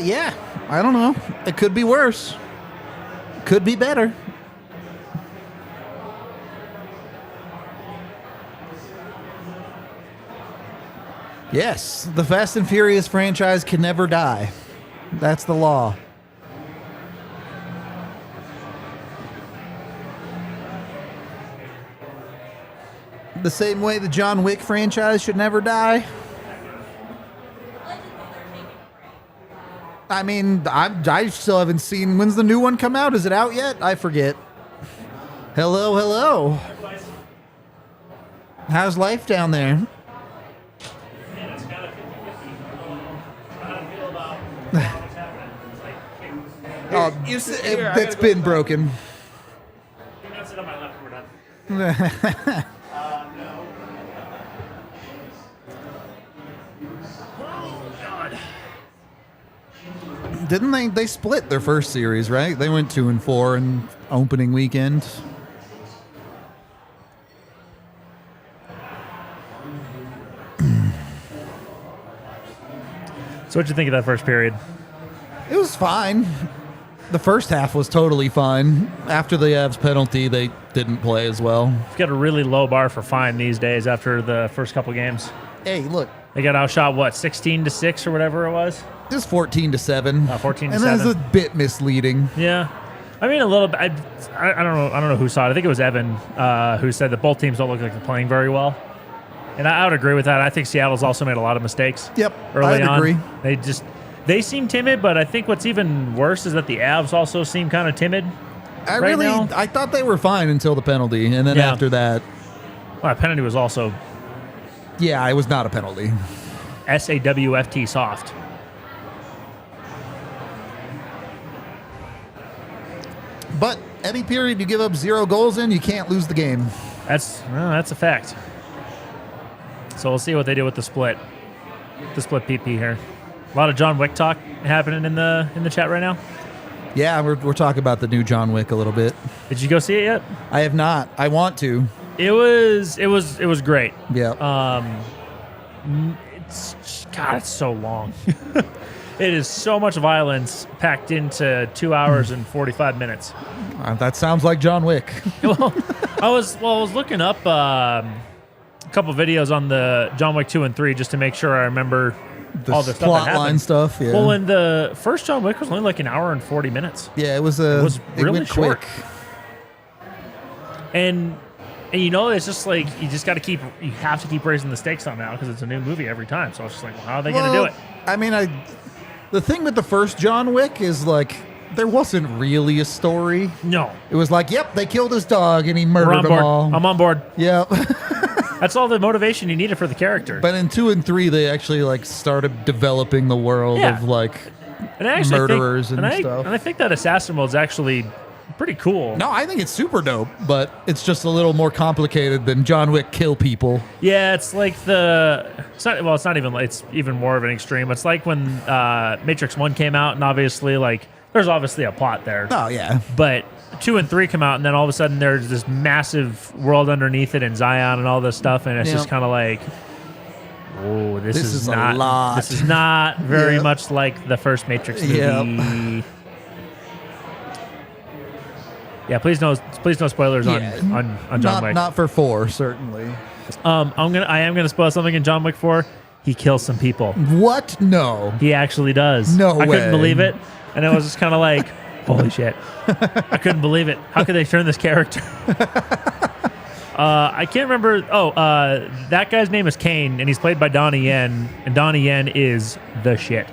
Yeah. I don't know. It could be worse. Could be better. Yes, the Fast and Furious franchise can never die. That's the law. The same way the John Wick franchise should never die. I mean, I still haven't seen. When's the new one come out? Is it out yet? I forget. Hello, hello. How's life down there? Oh, it's been broken. Didn't they split their first series, right? They went 2 and 4 in opening weekend. So what'd you think of that first period? It was fine. The first half was totally fine. After the Avs penalty, they didn't play as well. We've got a really low bar for fine these days after the first couple games. Hey, look. They got outshot, what, 16-6 or whatever it was? Just 14-7. 14-7. And that's a bit misleading. Yeah. I mean, a little bit. I don't know who saw it. I think it was Evan who said that both teams don't look like they're playing very well. And I would agree with that. I think Seattle's also made a lot of mistakes. Yep, early I'd on. agree. They seem timid, but I think what's even worse is that the Avs also seem kind of timid. I thought they were fine until the penalty, and then after that, well, that penalty was also it was not a penalty. SAWFT soft. But any period you give up 0 goals in, you can't lose the game. That's a fact. So we'll see what they do with the split PP here. A lot of John Wick talk happening in the chat right now. Yeah, we're talking about the new John Wick a little bit. Did you go see it yet? I have not. I want to. It was great. Yeah. It's so long. It is so much violence packed into 2 hours and 45 minutes. That sounds like John Wick. Well, I was looking up a couple videos on the John Wick 2 and 3 just to make sure I remember all the stuff plot that happened. line stuff. Yeah. Well, when the first John Wick was only like an hour and 40 minutes. Yeah, it was really went short. quick. And it's just like you have to keep raising the stakes on now because it's a new movie every time. So it's just like, well, how are they going to do it? I mean, the thing with the first John Wick is like there wasn't really a story. No. It was like, yep, they killed his dog and he murdered We're on them board. all. I'm on board. Yep. That's all the motivation you needed for the character. But in 2 and 3, they actually like started developing the world of like murderers and stuff. And I think that assassin mode's actually pretty cool. No, I think it's super dope, but it's just a little more complicated than John Wick kill people. Yeah, it's like it's even more of an extreme. It's like when Matrix 1 came out, and obviously there's obviously a plot there. Oh yeah. But 2 and 3 come out, and then all of a sudden there's this massive world underneath it in Zion and all this stuff, and it's just kind of like, oh, this is not a lot. This is not very much like the first Matrix movie. Yep. Yeah, please no spoilers on John Wick. Not for 4, certainly. I am gonna spoil something in John Wick 4. He kills some people. What? No. He actually does. No way. I couldn't believe it, and it was just kind of like, holy shit! I couldn't believe it. How could they turn this character? I can't remember. That guy's name is Kane, and he's played by Donnie Yen, and Donnie Yen is the shit.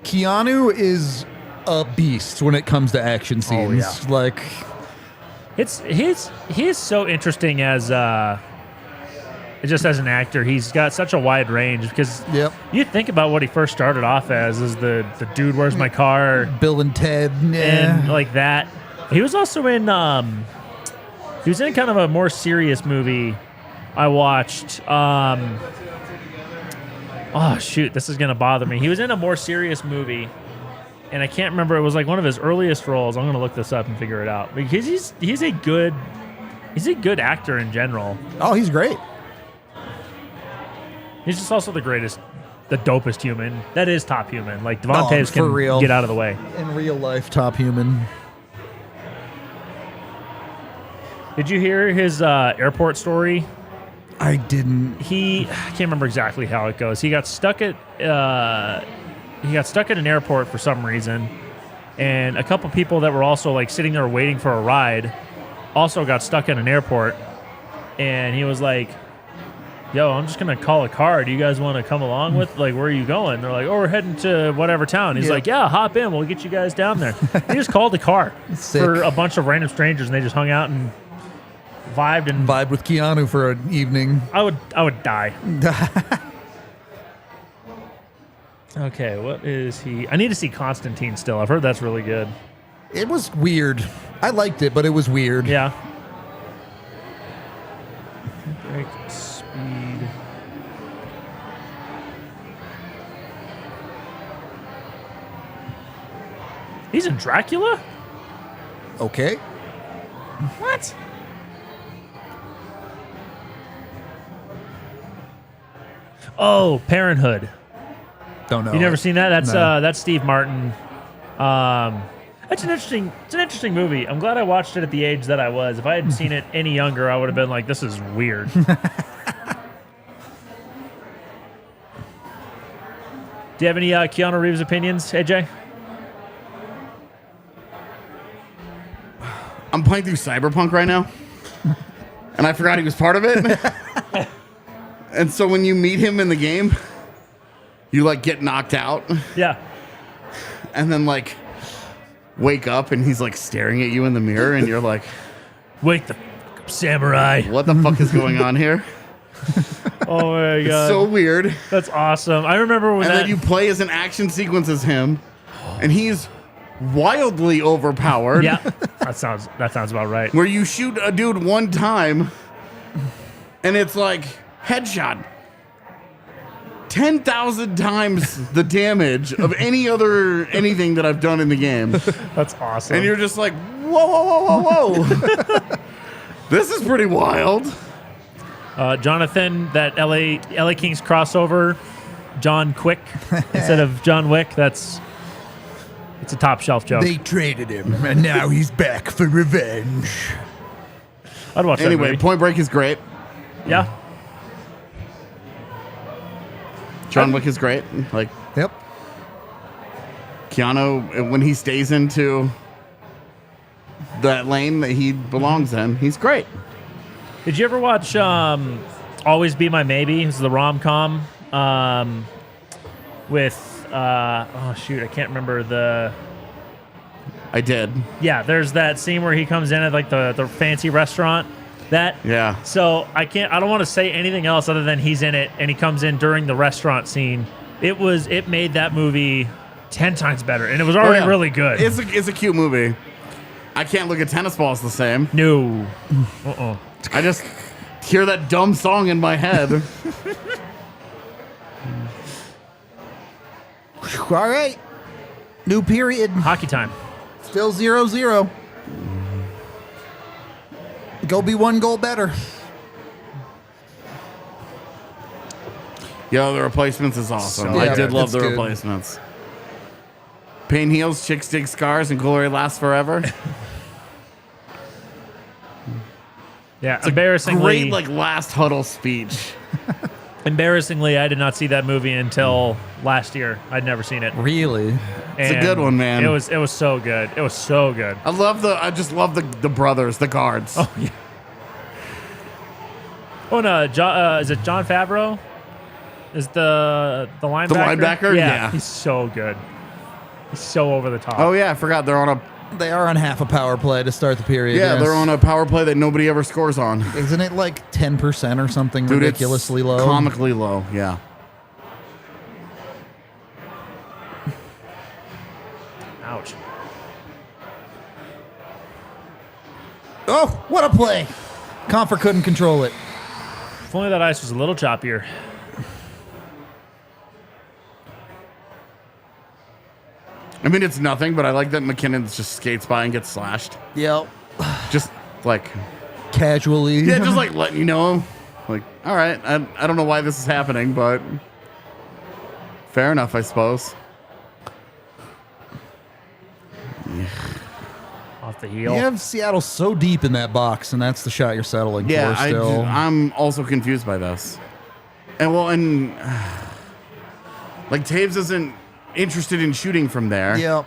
Keanu is a beast when it comes to action scenes. Oh, yeah. Like, he is so interesting as just as an actor. He's got such a wide range because you think about what he first started off as the dude, where's my car? Bill and Ted, and like that. He was also in kind of a more serious movie I watched. Oh, shoot. This is going to bother me. He was in a more serious movie, and I can't remember. It was like one of his earliest roles. I'm going to look this up and figure it out. Because he's a good actor in general. Oh, he's great. He's just also the dopest human. That is top human. Like, Devontae's can real. get out of the way. In real life, top human. Did you hear his airport story? I didn't. I can't remember exactly how it goes. He got stuck at an airport for some reason, and a couple people that were also like sitting there waiting for a ride also got stuck in an airport, and he was like, yo, I'm just going to call a car. Do you guys want to come along with? Like, where are you going? They're like, oh, we're heading to whatever town. He's like, yeah, hop in. We'll get you guys down there. He just called a car for a bunch of random strangers, and they just hung out and vibed with Keanu for an evening. I would die. Okay, what is he? I need to see Constantine still. I've heard that's really good. It was weird. I liked it, but it was weird. Yeah. Break speed. He's in Dracula? Okay. What? Oh, Parenthood. Don't know. You never seen that? That's No. That's Steve Martin. It's an interesting movie. I'm glad I watched it at the age that I was. If I had seen it any younger, I would have been like, this is weird. Do you have any Keanu Reeves opinions, AJ? I'm playing through Cyberpunk right now, and I forgot he was part of it. And so when you meet him in the game, you like get knocked out, Yeah. and then like wake up, and he's like staring at you in the mirror, and you're like, Wake the f- up, samurai. "What the fuck is going on here?" Oh my It's god. so weird. That's awesome. I remember when And that then you play as an action sequence as him, and he's wildly overpowered. Yeah. That sounds about right. Where you shoot a dude one time, and it's like headshot. 10,000 times the damage of anything that I've done in the game. That's awesome. And you're just like, whoa, whoa, whoa, whoa, whoa. This is pretty wild. Jonathan, that LA Kings crossover, John Quick instead of John Wick. It's a top shelf joke. They traded him, and now he's back for revenge. I'd watch that Anyway, movie. Point Break is great. Yeah. John Wick is great. Like Yep. Keanu, when he stays into that lane that he belongs in, he's great. Did you ever watch Always Be My Maybe? It's the rom-com with oh shoot, I can't remember the. I did. Yeah, there's that scene where he comes in at like the fancy restaurant. Yeah. So I don't want to say anything else other than he's in it and he comes in during the restaurant scene. It made that movie 10 times better, and it was already really good. It's a cute movie. I can't look at tennis balls the same. No. I just hear that dumb song in my head. All right. New period. Hockey time. Still 0-0. Go be one goal better. Yo, the replacements is awesome. So I good. did love It's the good. replacements. Pain heals, chicks dig scars, and glory lasts forever. Yeah, embarrassingly. Great, last huddle speech. Embarrassingly, I did not see that movie until last year. I'd never seen it. Really? It's a good one, man. It was so good. It was so good. I just love the brothers, the guards. Oh yeah. Oh no, is it John Favreau? Is the linebacker? The linebacker? Yeah. He's so good. He's so over the top. Oh yeah, I forgot They are on half a power play to start the period. Yeah, yes. they're on a power play that nobody ever scores on. Isn't it like 10% or something Dude, ridiculously it's low? comically low, yeah. Ouch. Oh, what a play. Comfort couldn't control it. If only that ice was a little choppier. I mean, it's nothing, but I like that McKinnon just skates by and gets slashed. Yep. Just like, Casually. yeah, just like letting you know. Like, all right, I don't know why this is happening, but fair enough, I suppose. Off the heel. You have Seattle so deep in that box, and that's the shot you're settling Yeah, for still. I'm also confused by this. And like Taves isn't interested in shooting from there. Yep.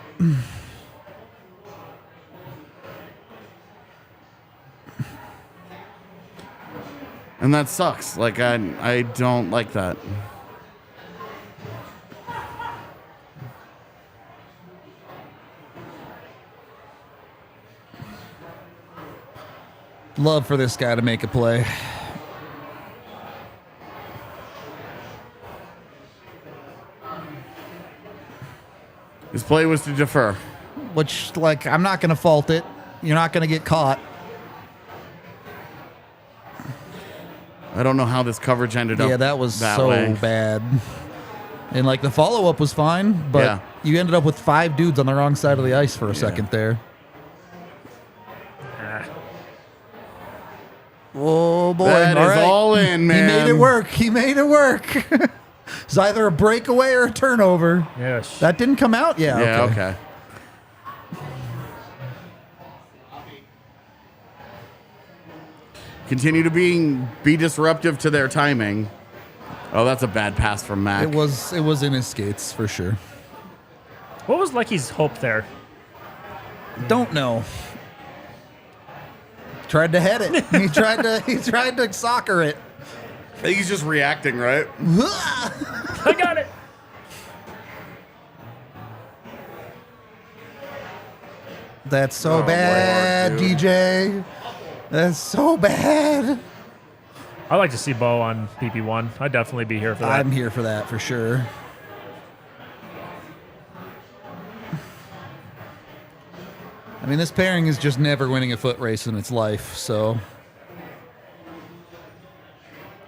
And that sucks. Like, I don't like that. Love for this guy to make a play. His play was to defer. Which, like, I'm not going to fault it. You're not going to get caught. I don't know how this coverage ended up. Yeah, that was so way. bad. And, like, the follow-up was fine, but Yeah. you ended up with 5 dudes on the wrong side of the ice for a second there. Oh, boy. That is all in, man. He made it work. He made it work. It's either a breakaway or a turnover. Yes. That didn't come out? Yeah, Yeah, okay. Continue to be disruptive to their timing. Oh, that's a bad pass from Mac. It was in his skates for sure. What was Lecky's hope there? Don't know. Tried to head it. He tried to soccer it. I think he's just reacting, right? I got it. That's so Oh, bad, Lord, dude. DJ. That's so bad. I'd like to see Bo on PP1. I'd definitely be here for that. I'm here for that for sure. I mean, this pairing is just never winning a foot race in its life, so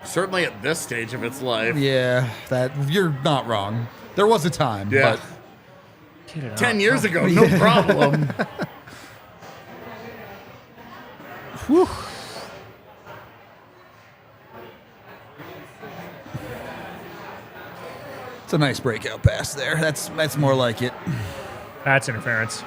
Certainly at this stage of its life. yeah, that you're not wrong. There was a time, Yeah. but 10 years ago, no problem. whew. It's a nice breakout pass there. That's more like it. That's interference.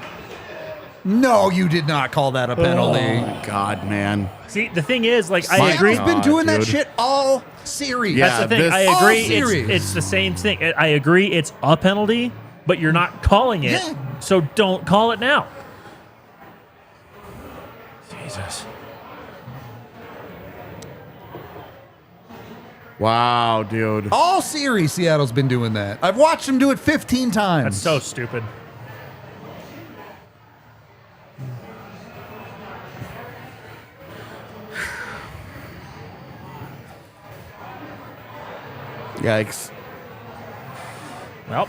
No, you did not call that a penalty. Oh, God, man. See, the thing is, like, I Seattle's agree. been doing that dude. shit all series. Yeah. That's the thing. this- I all agree. series. It's the same thing. I agree. It's a penalty, but you're not calling it. Yeah. So don't call it now. Jesus. Wow, dude. All series, Seattle's been doing that. I've watched them do it 15 times. That's so stupid. Yikes. Well,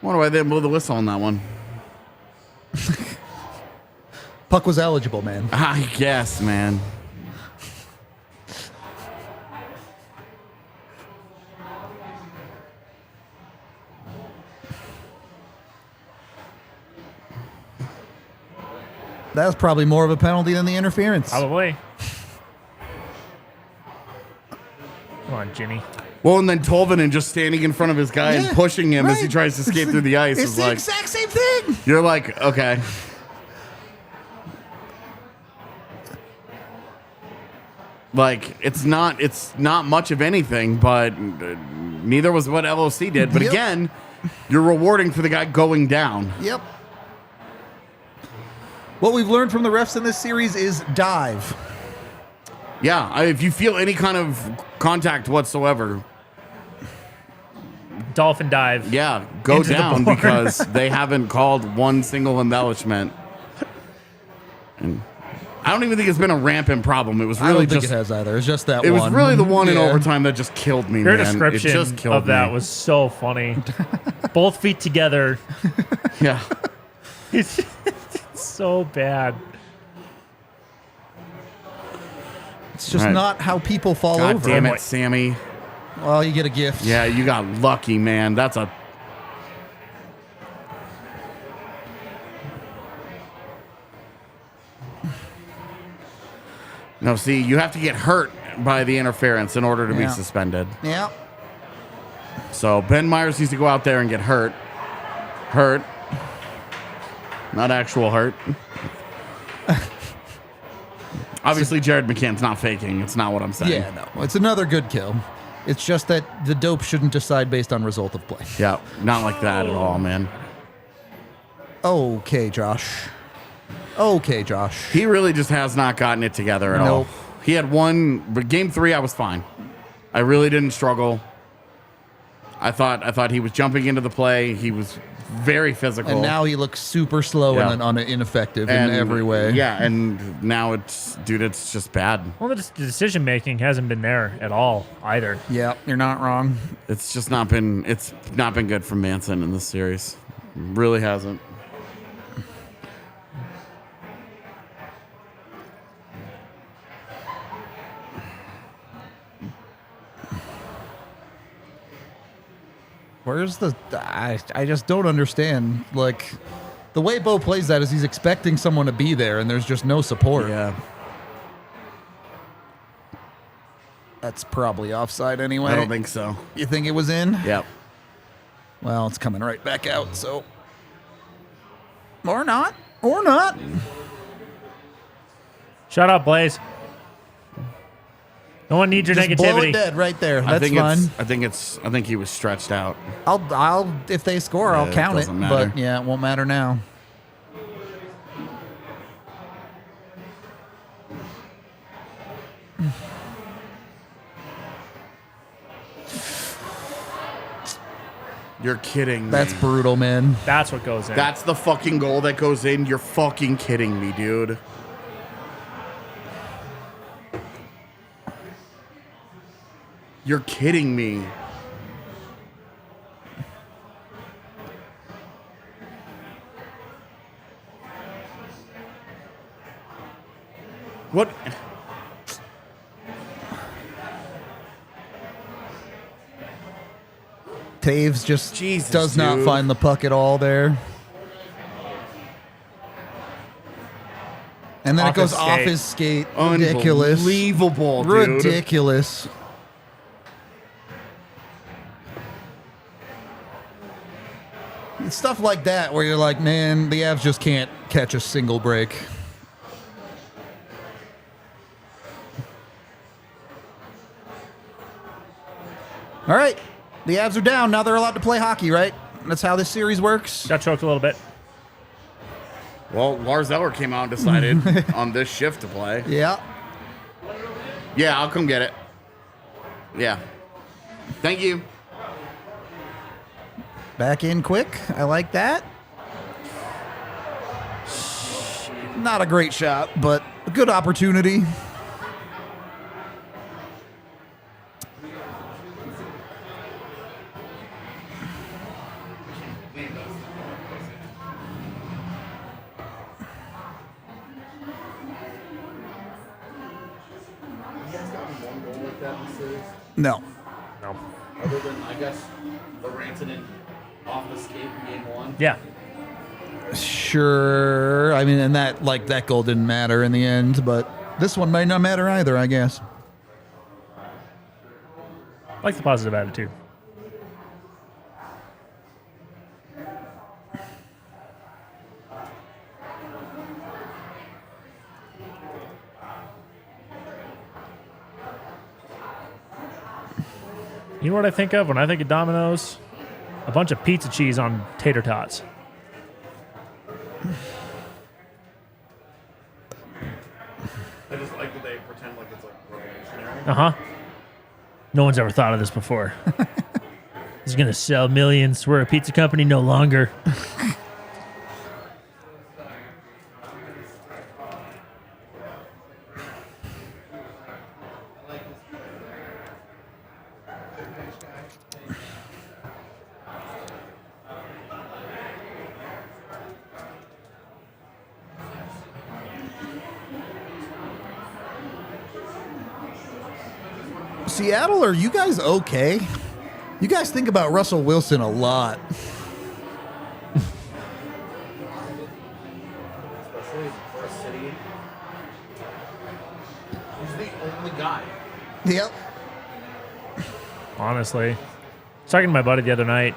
Wonder why they didn't blow the whistle on that one. Puck was eligible, man. I guess, man. That was probably more of a penalty than the interference. probably. Come on, Jimmy. Well, and then Tolvanen just standing in front of his guy Yeah, and pushing him as he right. tries to skate through the ice It's is the like, exact same thing. you're like, okay. Like, it's not much of anything, but neither was what LOC did. But Yep. again, you're rewarding for the guy going down. Yep. What we've learned from the refs in this series is dive. Yeah, if you feel any kind of contact whatsoever, Dolphin dive. yeah, go Into the down board. because they haven't called one single embellishment. And I don't even think it's been a rampant problem. It was I really don't think just it has either. It's just that it one. was really the one in Yeah. overtime that just killed me, Your man. description it just killed of that me. was so funny. Both feet together. yeah. It's so bad. It's just Right. not how people fall God over. damn it, Sammy. Well, you get a gift. Yeah, you got lucky, man. That's a... No, see, you have to get hurt by the interference in order to be Yeah. suspended. Yeah. So Ben Myers needs to go out there and get hurt. Hurt. Not actual hurt. Obviously, Jared McCann's not faking. It's not what I'm saying. Yeah, no. It's another good kill. It's just that the dope shouldn't decide based on result of play. Yeah, not like that at all, man. Okay, Josh. Okay, Josh. He really just has not gotten it together at all. Nope. He had one, but game 3, I was fine. I really didn't struggle. I thought he was jumping into the play. He was very physical. And now he looks super slow Yeah. and ineffective And, in every way. Yeah, and now it's just bad. Well, the decision making hasn't been there at all either. Yeah, you're not wrong. It's not been good from Manson in this series. Really hasn't. Where's the... I just don't understand. Like, the way Bo plays that is he's expecting someone to be there, and there's just no support. Yeah. That's probably offside anyway. I don't think so. You think it was in? Yep. Well, it's coming right back out, so... Or not. Or not. Shut up, Blaze. No one needs your Just blow it negativity. dead right there. I That's fine. I think he was stretched out. I'll if they score, I'll It count it. doesn't matter. But yeah, it won't matter now. You're kidding me. That's brutal, man. That's what goes in. That's the fucking goal that goes in. You're fucking kidding me, dude. You're kidding me. What? Taves just Jesus, does not dude. find the puck at all there. And then Off it goes his off skate. his skate. Ridiculous. Unbelievable, dude. Ridiculous. It's stuff like that where you're like, man, the Avs just can't catch a single break. All right. The Avs are down. Now they're allowed to play hockey, right? That's how this series works. Got choked a little bit. Well, Lars Eller came out and decided on this shift to play. Yeah. Yeah, I'll come get it. Yeah. Thank you. Back in quick. I like that. Not a great shot, but a good opportunity. No. No. Other than, I guess, the Rantanen off the skate in game 1. Yeah. Sure. I mean, and that goal didn't matter in the end, but this one might not matter either, I guess. Like the positive attitude. You know what I think of when I think of Domino's? A bunch of pizza cheese on tater tots. I just like that they pretend like it's like revolutionary. Uh-huh. No one's ever thought of this before. This is going to sell millions. We're a pizza company no longer. Seattle, are you guys okay? You guys think about Russell Wilson a lot. Especially for a city. He's the only guy. Yep. Honestly, I was talking to my buddy the other night.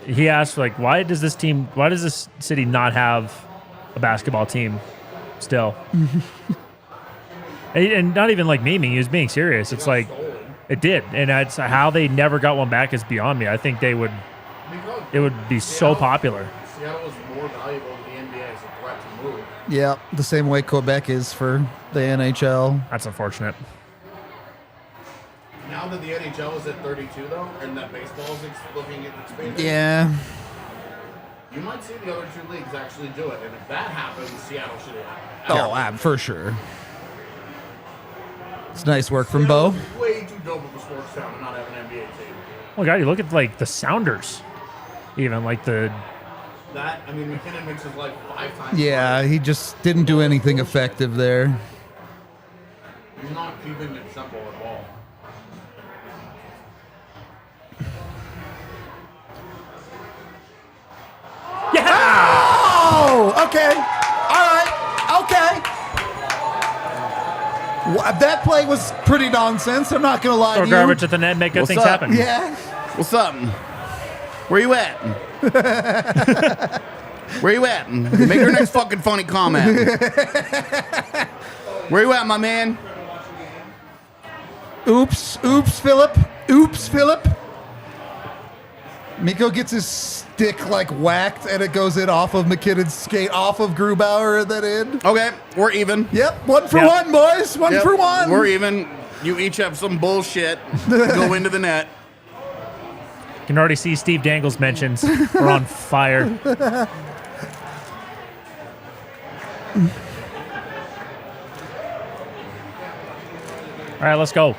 He asked, like, why does this city not have a basketball team still? and not even like memeing, he was being serious. It's like, it did. And it's how they never got one back is beyond me. I think it would be so popular. Seattle is more valuable to the NBA as a threat to move. Yeah, the same way Quebec is for the NHL. That's unfortunate. Now that the NHL is at 32, though, and that baseball is looking at expanding, Yeah. you might see the other two leagues actually do it. And if that happens, Seattle should have. Oh, for sure. It's nice work from Bo. Seattle's way too dope of a sports town to not have an NBA team. Well, God, you look at like the Sounders, even like the. McKinnon makes his life 5 times. Yeah, he just didn't do anything effective there. He's not keeping it simple at all. Oh, okay. All right. Okay. That play was pretty nonsense. I'm not going to lie Throw to you. garbage at the net, make good What's things up? happen. Yeah. What's up? Where you at? Where you at? Make your next fucking funny comment. Where you at, my man? Oops, Philip. Oops, Philip. Miko gets his stick like whacked and it goes in off of McKinnon's skate, off of Grubauer and then in. Okay, we're even. Yep, 1 for Yep. 1, boys. One Yep, for 1. We're even. You each have some bullshit go into the net. You can already see Steve Dangle's mentions. We're on fire. All right, let's go.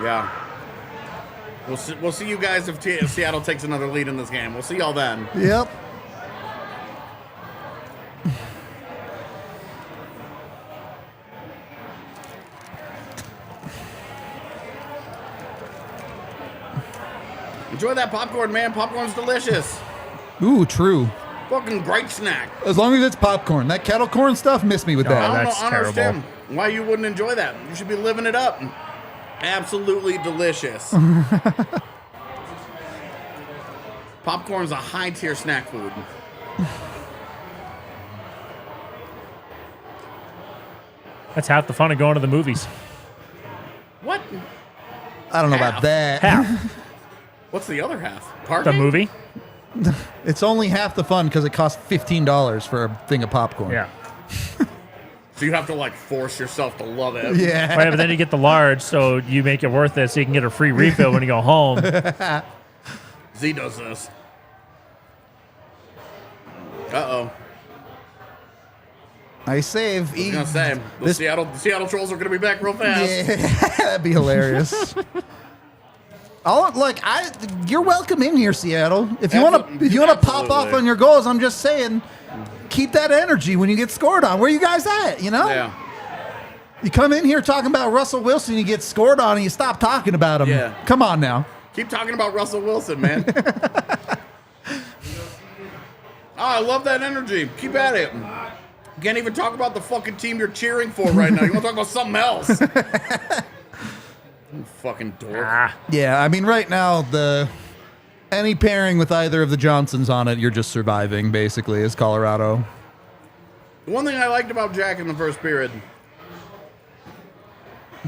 Yeah. We'll see you guys if Seattle takes another lead in this game. We'll see y'all then. Yep. Enjoy that popcorn, man. Popcorn's delicious. Ooh, true. Fucking great snack. As long as it's popcorn. That kettle corn stuff, miss me with No, that. that's I don't understand terrible. why you wouldn't enjoy that. You should be living it up. Absolutely delicious. Popcorn's a high-tier snack food. That's half the fun of going to the movies. What? I don't know Half. about that. Half What's the other half? the Parking? movie. It's only half the fun because it costs $15 for a thing of popcorn. Yeah. So you have to like force yourself to love it. Yeah. Right, but then you get the large, so you make it worth it, so you can get a free refill when you go home. Z does this. Uh-oh. I save. I was gonna say the This- Seattle Trolls are gonna be back real fast. Yeah, that'd be hilarious. You're welcome in here, Seattle. If you want to pop off on your goals, I'm just saying, keep that energy when you get scored on. Where you guys at? You know, Yeah. you come in here talking about Russell Wilson, you get scored on, and you stop talking about him. Yeah. Come on now. Keep talking about Russell Wilson, man. I love that energy. Keep at it. You can't even talk about the fucking team you're cheering for right now. You want to talk about something else? You fucking dork. Ah, Yeah, I mean, right now any pairing with either of the Johnsons on it, you're just surviving. Basically, is Colorado. One thing I liked about Jack in the first period,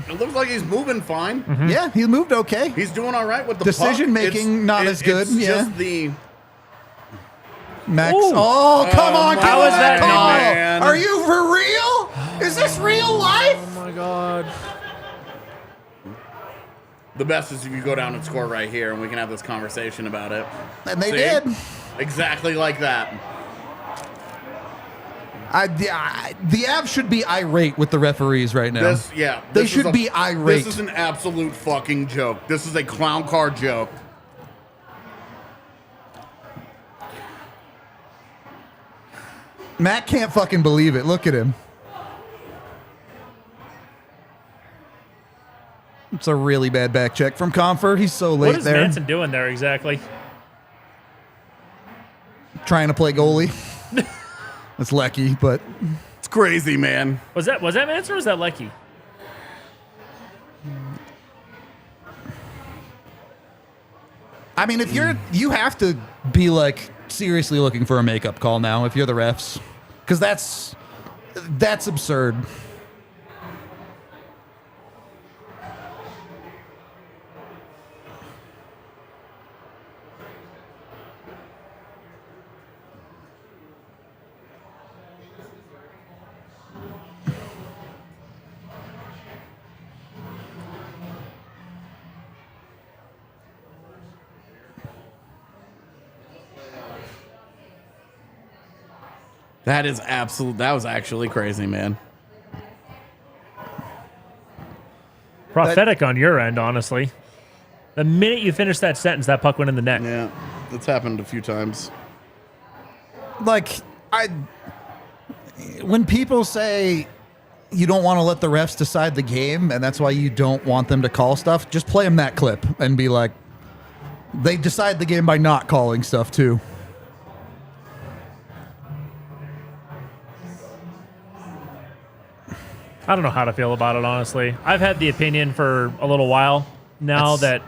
it looks like he's moving fine. Yeah, he moved okay. He's doing all right with the Decision puck. making, not as good, It's yeah. just the Max. Ooh. Oh, come on. my Give How him is that call. not? Man. Are you for real? Is this real life? oh my God. The best is if you go down and score right here, and we can have this conversation about it. And they See? did. Exactly like that. The Avs should be irate with the referees right now. They They should be irate. This is an absolute fucking joke. This is a clown car joke. Matt can't fucking believe it. Look at him. It's a really bad back check from Comfort. He's so late What is there. Manson doing there exactly? Trying to play goalie. That's Lecky, but It's crazy, man. Was that Manson or was that Lecky? I mean, if you have to be like seriously looking for a makeup call now if you're the refs, because that's absurd. That was actually crazy, man. Prophetic on your end, honestly. The minute you finish that sentence, that puck went in the net. Yeah, that's happened a few times. Like, when people say you don't want to let the refs decide the game and that's why you don't want them to call stuff, just play them that clip and be like, they decide the game by not calling stuff too. I don't know how to feel about it, honestly. I've had the opinion for a little while now that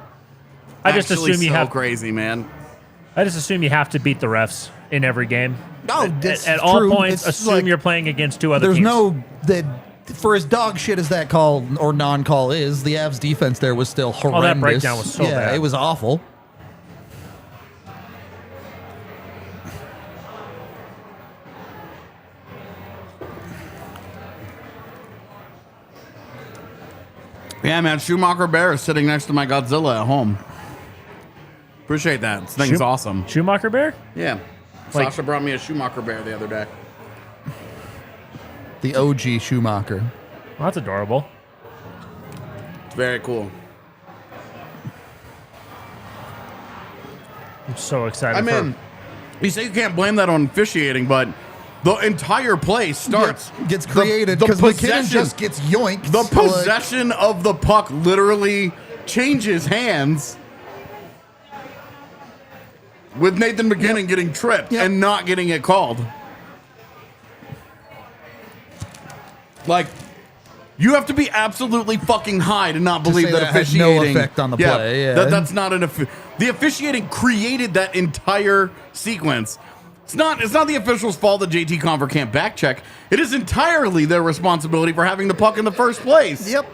I just assume you have crazy, man. I just assume you have to beat the refs in every game. No, At all points, assume you're playing against two other there's teams. that for as dog shit as that call or non-call is, the Avs defense there was still horrendous. Oh, that breakdown was so bad. It was awful. Yeah, man. Schumacher Bear is sitting next to my Godzilla at home. Appreciate that. This thing's awesome. Schumacher Bear? Yeah. Like- Sasha brought me a Schumacher Bear the other day. The OG Schumacher. Well, that's adorable. It's very cool. I'm so excited. I mean, you say you can't blame that on officiating, but the entire play starts. Gets created The because McKinnon possession- just gets yoinked. The Like, possession of the puck literally changes hands with Nathan McKinnon getting tripped and not getting it called. Like, you have to be absolutely fucking high to not believe say that that had officiating no effect on the play, yeah. That's not the officiating created that entire sequence. It's not the official's fault that JT Conver can't back check. It is entirely their responsibility for having the puck in the first place. Yep.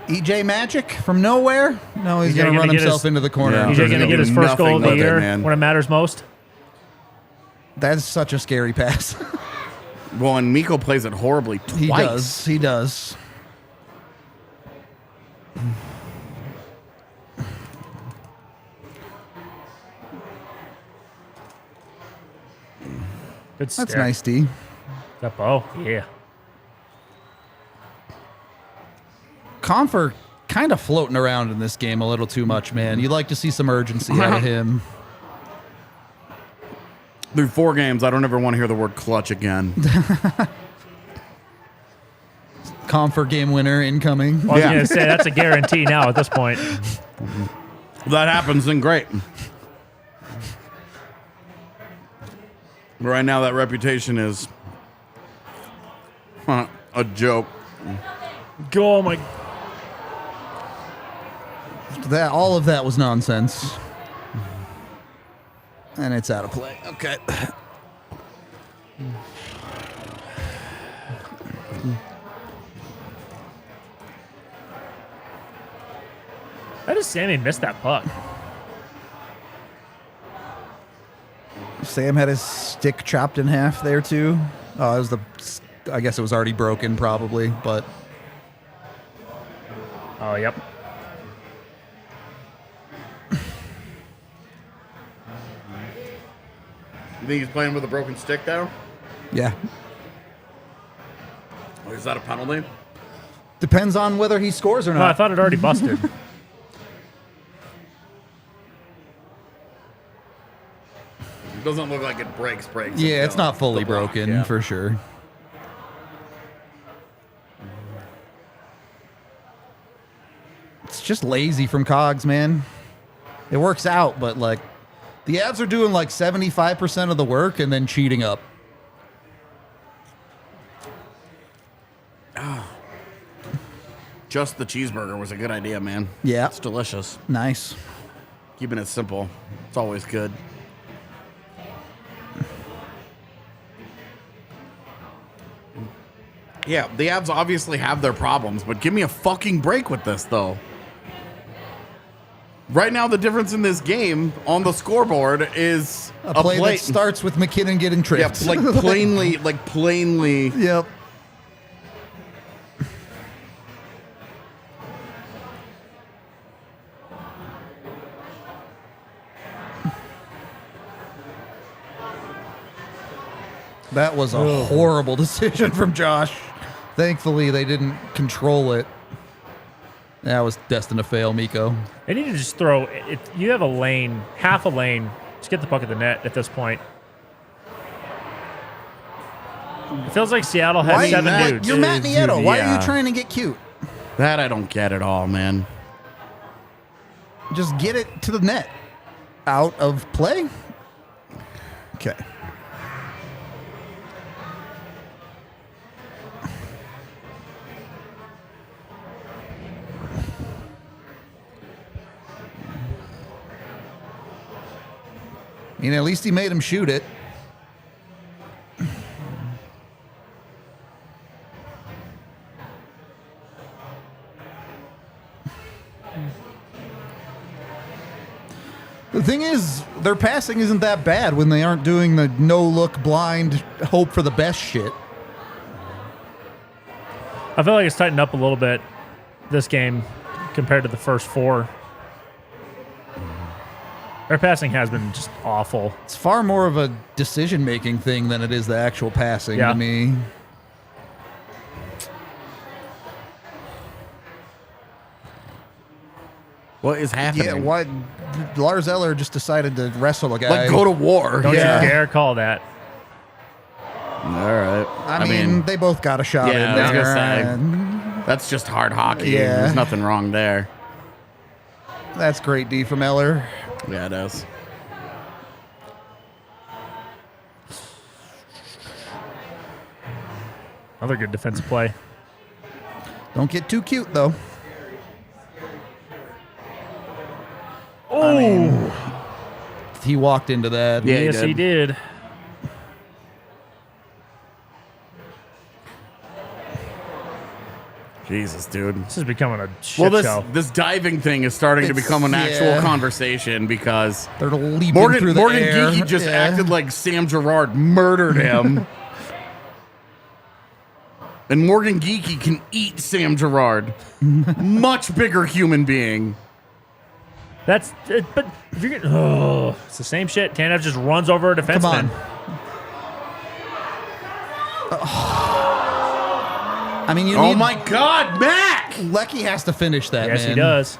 EJ Magic from nowhere? No, he's EJ going to gonna run get himself his- into the corner. Yeah. he's There's going to gonna get his be first goal of the nothing with it, year man. when it matters most. That's such a scary pass. Well, and Mikko plays it horribly twice. He does. He does. Good That's stick. nice, D. That bow. Yeah. Confer kind of floating around in this game a little too much, man. You'd like to see some urgency out of him. Through 4 games, I don't ever want to hear the word clutch again. Confer game winner incoming. Well, I was Yeah. going to say that's a guarantee now at this point. If that happens, then great. Right now, that reputation is a joke. Go, oh my. That all of that was nonsense. And it's out of play. Okay. How does Sammy miss that puck? Sam had his stick chopped in half there too. Oh, it was I guess it was already broken probably, but Oh, yep. You think he's playing with a broken stick now? yeah. Or is that a penalty? Depends on whether he scores or No, I not. thought it already busted. doesn't look like it breaks. Yeah, it's not fully the block, broken yeah. for sure. It's just lazy from Cogs, man. It works out, but like the Avs are doing like 75% of the work and then cheating up. Just the cheeseburger was a good idea, man. Yeah. It's delicious. Nice. Keeping it simple. It's always good. Yeah, the Avs obviously have their problems, but give me a fucking break with this, though. Right now, the difference in this game on the scoreboard is A play that starts with McKinnon getting tripped. Yeah, like plainly. Yep. That was a horrible decision from Josh. Thankfully, they didn't control it. That was destined to fail, Mikko. They need to just throw it. You have a lane, half a lane. Just get the puck at the net at this point. It feels like Seattle has 7 dudes. You're Matt Nieto. Why are Yeah. you trying to get cute? That I don't get at all, man. Just get it to the net. Out of play? Okay. I mean, at least he made him shoot it. The thing is, their passing isn't that bad when they aren't doing the no-look, blind, hope for the best shit. I feel like it's tightened up a little bit this game compared to the first 4. Their passing has been just awful. It's far more of a decision-making thing than it is the actual passing Yeah. to me. What is happening? Yeah, why? Lars Eller just decided to wrestle a guy. Like, go to war. Don't Yeah. you dare call that. All right. I mean, they both got a shot yeah, in I was there. gonna say. and That's just hard hockey. Yeah. There's nothing wrong there. That's great D from Eller. Yeah, it is. Another good defensive play. Don't get too cute, though. Oh, He walked into that. Yeah, yes, he did. Jesus, dude. This is becoming a shit Well, this show. this diving thing is starting to It's- become an actual yeah. conversation because They're leaping Morgan through the air. Geekie just Yeah. acted like Sam Girard murdered him. And Morgan Geekie can eat Sam Girard. Much bigger human being. That's it, but if you're getting, it's the same shit. Tanev just runs over a defenseman. Come on. I mean, you Oh need. my God, Mac! Lecky has to finish that, Yes, man. he does.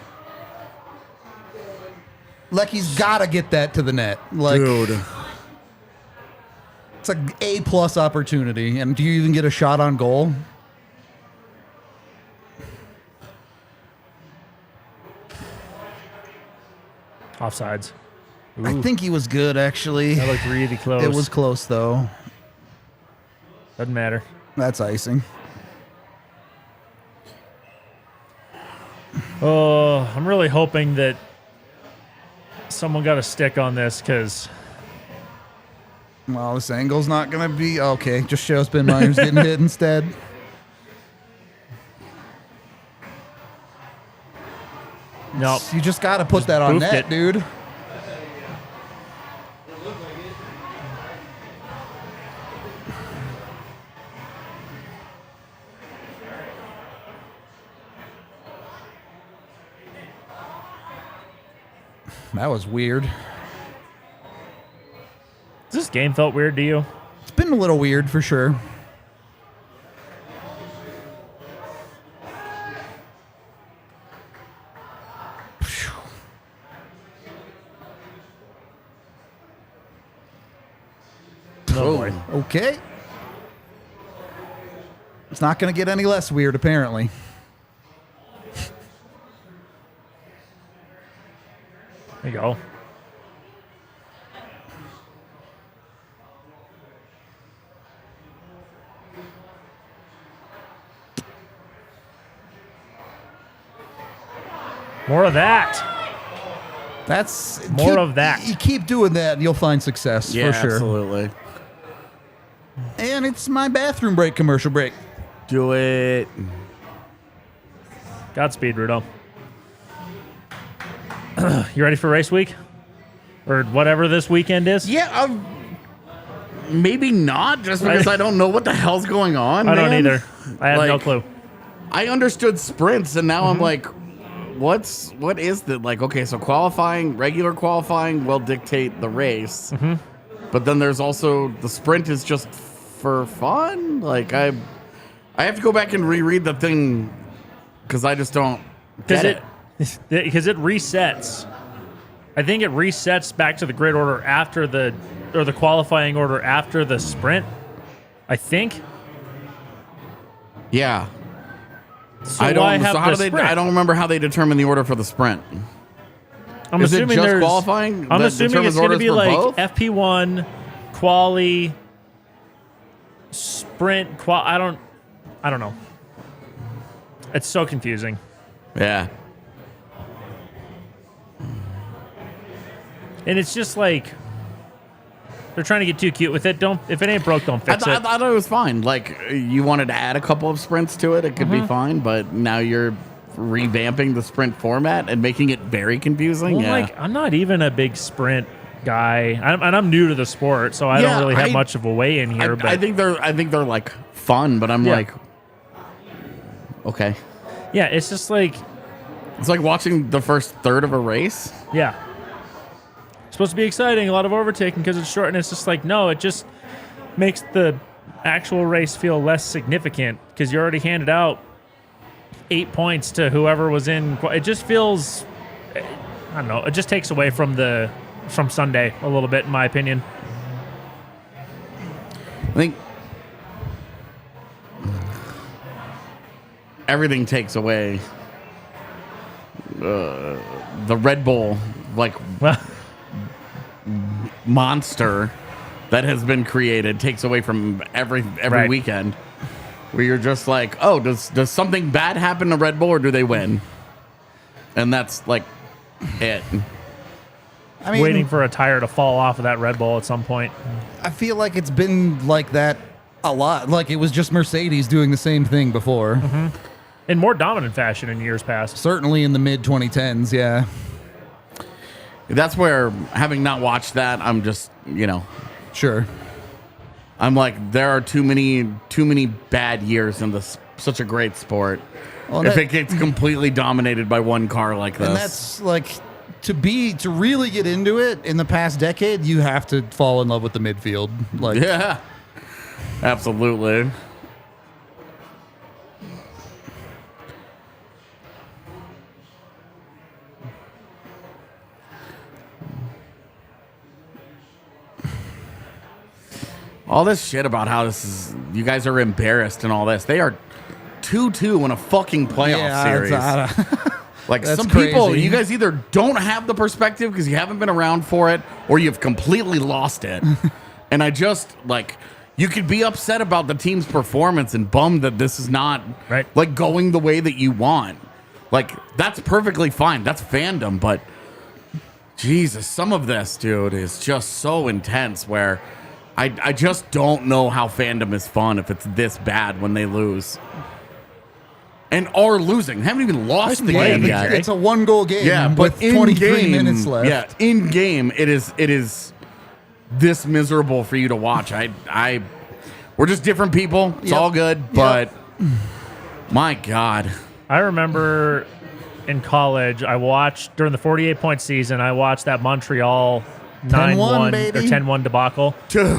Lecky's got to get that to the net. Like, Dude. it's an A+ opportunity. And do you even get a shot on goal? Offsides. I think he was good, actually. That looked really close. It was close, though. Doesn't matter. That's icing. Oh, I'm really hoping that someone got a stick on this because Well, this angle's not going to be... Okay, just shows Ben Myers getting hit instead. no, You just got to put that on boofed net, it. dude. That was weird. this game felt weird to you? It's been a little weird for sure. Oh boy. Okay. It's not going to get any less weird, apparently. There you go. More of that. That's More of that. You keep doing that, and you'll find success Yeah, for sure. absolutely. And it's my bathroom break, commercial break. Do it. Godspeed, Rudo. You ready for race week? Or whatever this weekend is? Yeah, maybe not, just because I don't know what the hell's going on. I don't man. either. I have no Like, clue. I understood sprints, and now Mm-hmm. I'm like, what is that? Like, okay, so qualifying, regular qualifying will dictate the race, Mm-hmm. but then there's also the sprint is just for fun. Like, I have to go back and reread the thing because I just don't get it. Because it resets. I think it resets back to the grid order after the qualifying order after the sprint. I think. Yeah. So I don't. why have so how the do they? sprint? I don't remember how they determine the order for the sprint. I'm Is it assuming just there's qualifying I'm that assuming it's determines going to orders be for like both? FP1, quali, sprint, I don't know. It's so confusing. Yeah. And it's just like they're trying to get too cute with it. If it ain't broke, don't I fix thought it. it was fine. Like, you wanted to add a couple of sprints to it, it could Mm-hmm. be fine. But now you're revamping the sprint format and making it very confusing. Well, yeah. like I'm not even a big sprint guy, and I'm new to the sport, so I don't really have much of a way in here. But I think they're like fun, but I'm Yeah. like, okay. yeah, it's just like It's like watching the first third of a race. yeah, it's supposed to be exciting, a lot of overtaking because it's short, and it's just like no, it just makes the actual race feel less significant because you already handed out 8 points to whoever was in. It just feels, I don't know, it just takes away from Sunday a little bit, in my opinion. I think everything takes away the Red Bull like Well, monster that has been created takes away from every Right. weekend where you're just like, oh, does something bad happen to Red Bull or do they win? And that's like it. I mean, waiting for a tire to fall off of that Red Bull at some point. I feel like it's been like that a lot. Like it was just Mercedes doing the same thing before. Mm-hmm. In more dominant fashion in years past. Certainly in the mid 2010s, yeah. That's where, having not watched that, I'm just, Sure. I'm like, there are too many bad years in this such a great sport. Well, if that- it gets completely dominated by one car like this. And that's like to really get into it in the past decade, you have to fall in love with the midfield. Like yeah, absolutely. All this shit about how you guys are embarrassed and all this. They are 2-2 in a fucking playoff series. Like That's some people, crazy. you guys either don't have the perspective because you haven't been around for it, or you've completely lost it. And I just like, you could be upset about the team's performance and bummed that this is not Right. like going the way that you want. Like that's perfectly fine. That's fandom, but Jesus, some of this, dude, is just so intense. Where I just don't know how fandom is fun if it's this bad when they lose. And are losing. They haven't even lost the Yeah, game yet. it's a 1-goal game Yeah, but with in 23 game, minutes left. Yeah, in game, it is this miserable for you to watch. We're just different people. It's Yep. all good, but my God. I remember in college, I watched during the 48-point season, I watched that Montreal 9-1 baby. or 10-1 debacle. Dude.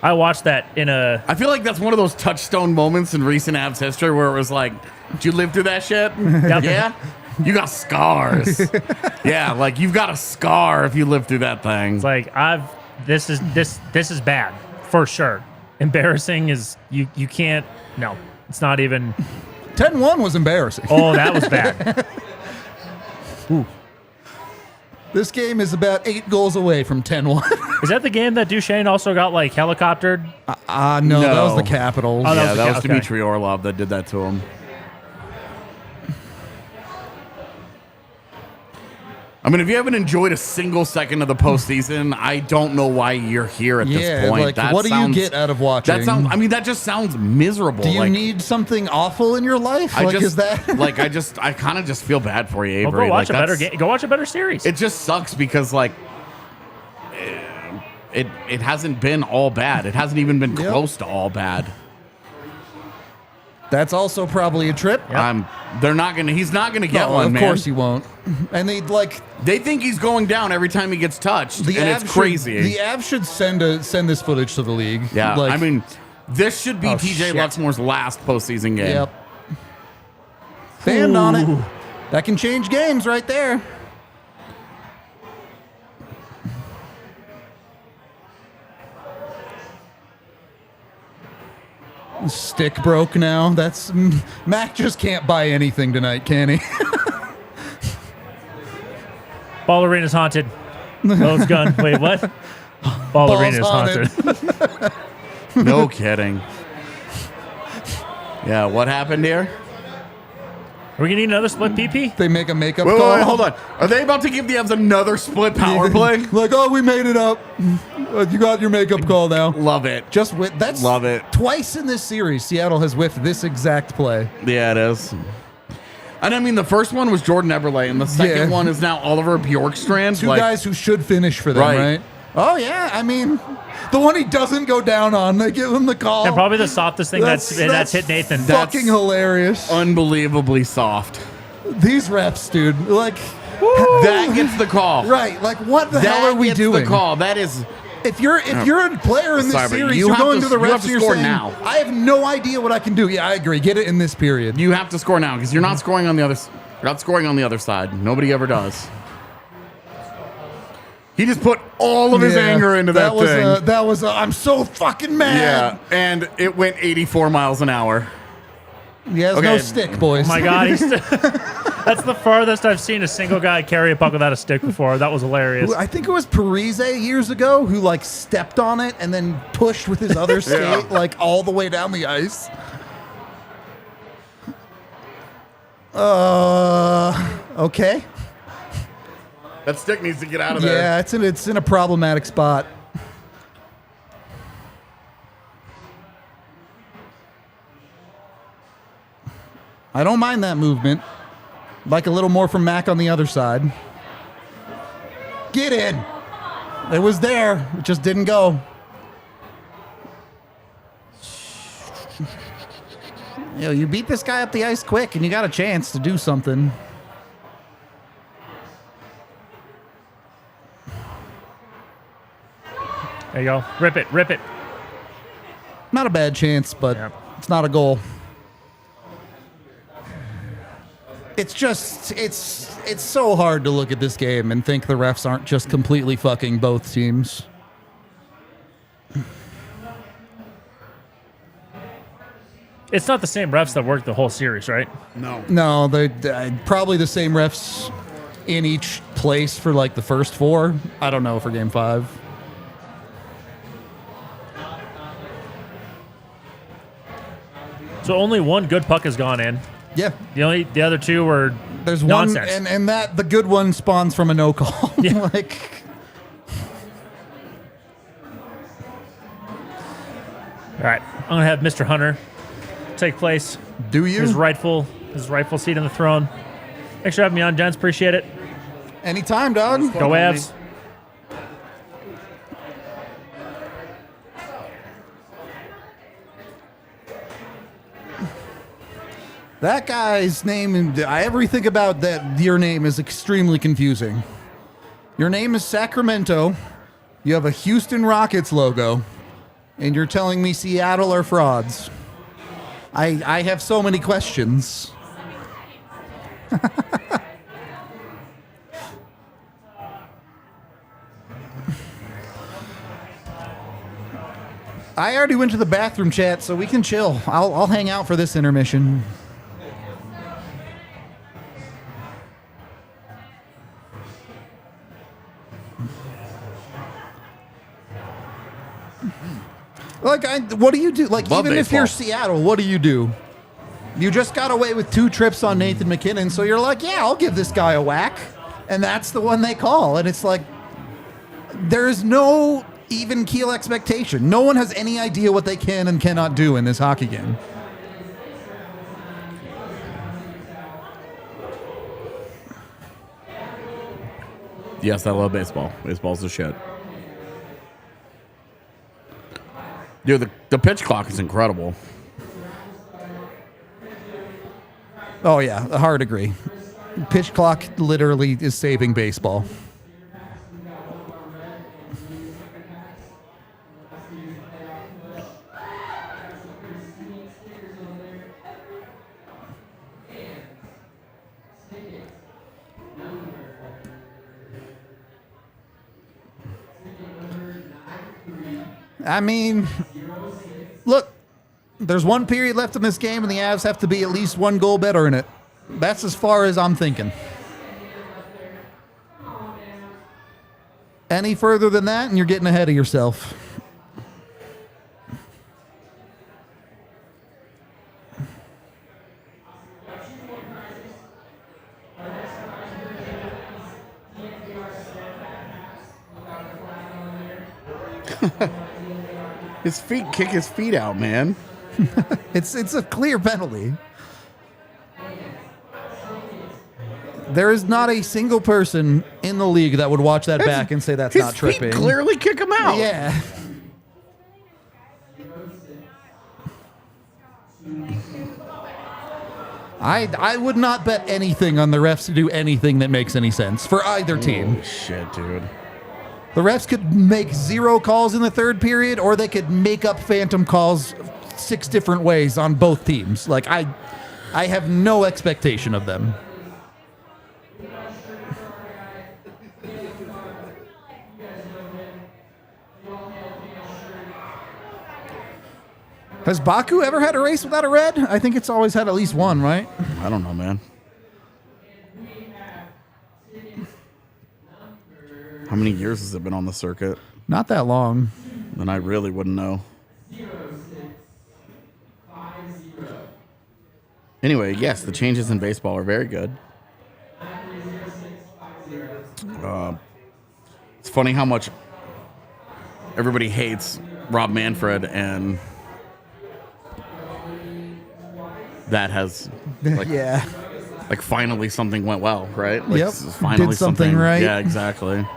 I watched that in a I feel like that's one of those touchstone moments in recent Avs history where it was like, did you live through that shit? Yeah? You got scars. Yeah, like you've got a scar if you lived through that thing. it's like this is bad. for sure. Embarrassing is you can't. No, it's not even. 10-1 was embarrassing. Oh, that was bad. This game is about 8 goals away from 10-1. Is that the game that Duchesne also got like helicoptered? No, that was the Capitals. Oh, Yeah, that was okay. Dmitry Orlov that did that to him. I mean, if you haven't enjoyed a single second of the postseason, I don't know why you're here at this point. Like, That what do sounds, you get out of watching? That sounds. I mean, that just sounds miserable. Do you like, need something awful in your life? I Like, just is that like I kind of just feel bad for you, Well, Avery. go watch Like, a better that's- game. Go watch a better series. It just sucks because like it hasn't been all bad. It hasn't even been Yep. close to all bad. That's also probably a trip. They're not gonna. He's not gonna get No, one. of man. course he won't. And They think he's going down every time he gets touched, and Avs it's crazy. The Avs should send this footage to the league. Yeah, Like, I mean, this should be Oh, TJ shit. Luxmore's last postseason game. Yep. Stand on it. That can change games right there. Stick broke now. That's Mac just can't buy anything tonight, can he? Ball arena's haunted. Bill's gun. Wait, what? Ball Ball's arena's haunted. No kidding. Yeah, what happened here? Are we gonna need another split PP? They make a makeup Wait, call. wait, hold on. Are they about to give the Avs another split power play? Like, oh, we made it up. You got your makeup call now. Love it. Just that's Love it. Twice in this series, Seattle has whiffed this exact play. Yeah, it is. And I mean, the first one was Jordan Eberle, and the second Yeah. one is now Oliver Bjorkstrand. Two guys who should finish for them, Right. right? Oh yeah, I mean, the one he doesn't go down on, they give him the call. And probably the softest thing that's hit Nathan. Fucking hilarious. unbelievably soft. These refs, dude, like, That gets the call. right? Like, what the That hell are we gets doing? the call. That is. If you're a player in this Sorry, but series, you you're have going to- to the you have refs to and you're score saying, now. I have no idea what I can do. Yeah, I agree. Get it in this period. You have to score now because you're not scoring on the other. You're not scoring on the other side. Nobody ever does. He just put all of his Yeah, anger into that thing. That was I'm so fucking mad. Yeah, and it went 84 miles an hour. He has Okay. no stick, boys. Oh my God, that's the farthest I've seen a single guy carry a puck without a stick before. That was hilarious. I think it was Parise years ago who like stepped on it and then pushed with his other skate like all the way down the ice. Okay. That stick needs to get out of there. Yeah, it's in a problematic spot. I don't mind that movement. Like a little more from Mac on the other side. Get in. It was there. It just didn't go. Yo, you beat this guy up the ice quick, and you got a chance to do something. There you go. Rip it. Rip it. Not a bad chance, but Yep. it's not a goal. It's just it's so hard to look at this game and think the refs aren't just completely fucking both teams. It's not the same refs that worked the whole series, right? No. No, they probably the same refs in each place for like the first four. I don't know for game 5. So only one good puck has gone in. Yeah, The other two were there's nonsense. one, and that the good one spawns from a no call. Yeah. Like, All right, I'm gonna have Mr. Hunter take place. do you? His rightful seat on the throne. Thanks for having me on, gents. Appreciate it. Anytime, dog. Go Avs. That guy's name, everything about that. Your name is extremely confusing. Your name is Sacramento. You have a Houston Rockets logo, and you're telling me Seattle are frauds. I have so many questions. I already went to the bathroom, chat, so we can chill. I'll hang out for this intermission. Like, what do you do? Like, Love even if you're baseball. Seattle, what do? You just got away with 2 trips on Nathan McKinnon, so you're like, yeah, I'll give this guy a whack. And that's the one they call. And it's like, there's no even keel expectation. No one has any idea what they can and cannot do in this hockey game. Yes, I love baseball. Baseball's the shit. Dude, the pitch clock is incredible. Oh, yeah, a hard agree. Pitch clock literally is saving baseball. I mean, look, there's 1 period left in this game, and the Avs have to be at least 1 goal better in it. That's as far as I'm thinking. Any further than that, and you're getting ahead of yourself. His feet kick his feet out, man. It's a clear penalty. There is not a single person in the league that would watch that back and say that's His not tripping. feet clearly kick him out. Yeah. I would not bet anything on the refs to do anything that makes any sense for either team. Holy shit, dude. The refs could make 0 calls in the 3rd period, or they could make up phantom calls 6 different ways on both teams. Like, I have no expectation of them. Has Baku ever had a race without a red? I think it's always had at least 1, right? I don't know, man. How many years has it been on the circuit? Not that long. Then I really wouldn't know. Anyway, yes, the changes in baseball are very good. It's funny how much everybody hates Rob Manfred, and that has Yeah. like finally something went well, right? Like, Yep. finally Did something right. Yeah, exactly.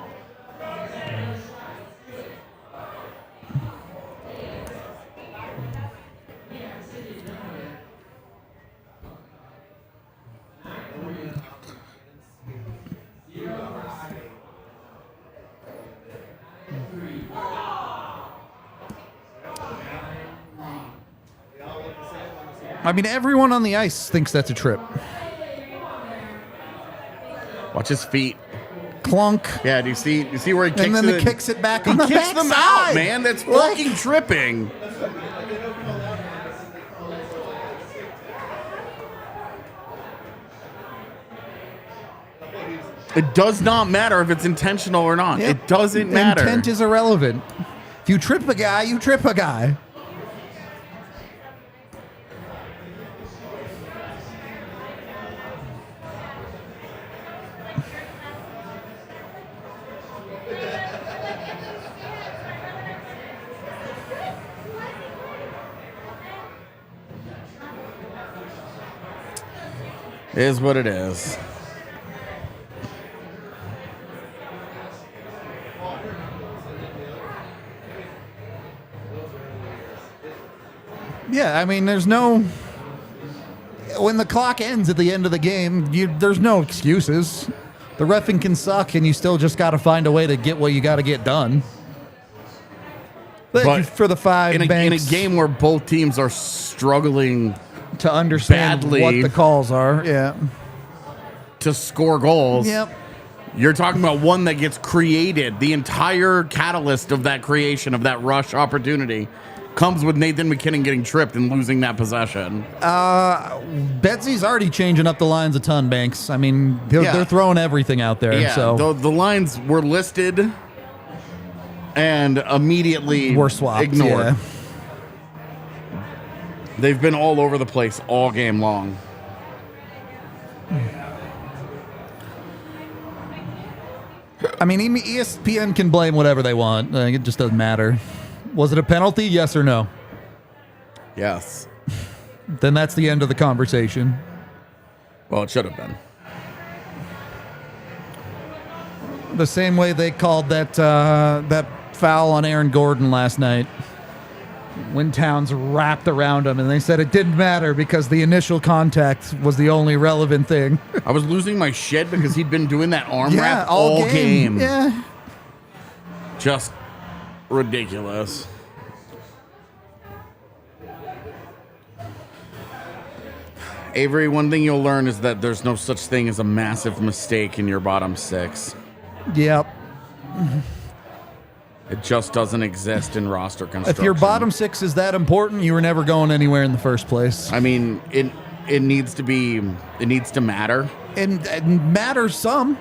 I mean, everyone on the ice thinks that's a trip. Watch his feet. Clunk. Yeah, do you see where he kicks And then it? he kicks it back He on the kicks them backside. out, man. That's Like- fucking tripping. It does not matter if it's intentional or not. Yep. It doesn't matter. Intent is irrelevant. If you trip a guy, you trip a guy. Is what it is. Yeah, I mean, there's no... When the clock ends at the end of the game, there's no excuses. The reffing can suck, and you still just got to find a way to get what you got to get done. Thank you for the 5 in a banks game where both teams are struggling to understand badly what the calls are. Yeah. to score goals. Yep. You're talking about one that gets created, the entire catalyst of that creation, of that rush opportunity, comes with Nathan McKinnon getting tripped and losing that possession. Betsy's already changing up the lines a ton, Banks. I mean, they're throwing everything out there. Yeah, So the lines were listed and immediately were swapped. ignored. Yeah. They've been all over the place all game long. I mean, ESPN can blame whatever they want. It just doesn't matter. Was it a penalty? Yes or no? Yes. Then that's the end of the conversation. Well, it should have been. The same way they called that foul on Aaron Gordon last night when Towns wrapped around him, and they said it didn't matter because the initial contact was the only relevant thing. I was losing my shit because he'd been doing that arm wrap all game. Yeah. Just ridiculous. Avery, one thing you'll learn is that there's no such thing as a massive mistake in your bottom six. Yep. It just doesn't exist in roster construction. If your bottom six is that important, you were never going anywhere in the first place. I mean, it needs to matter. And it matters some.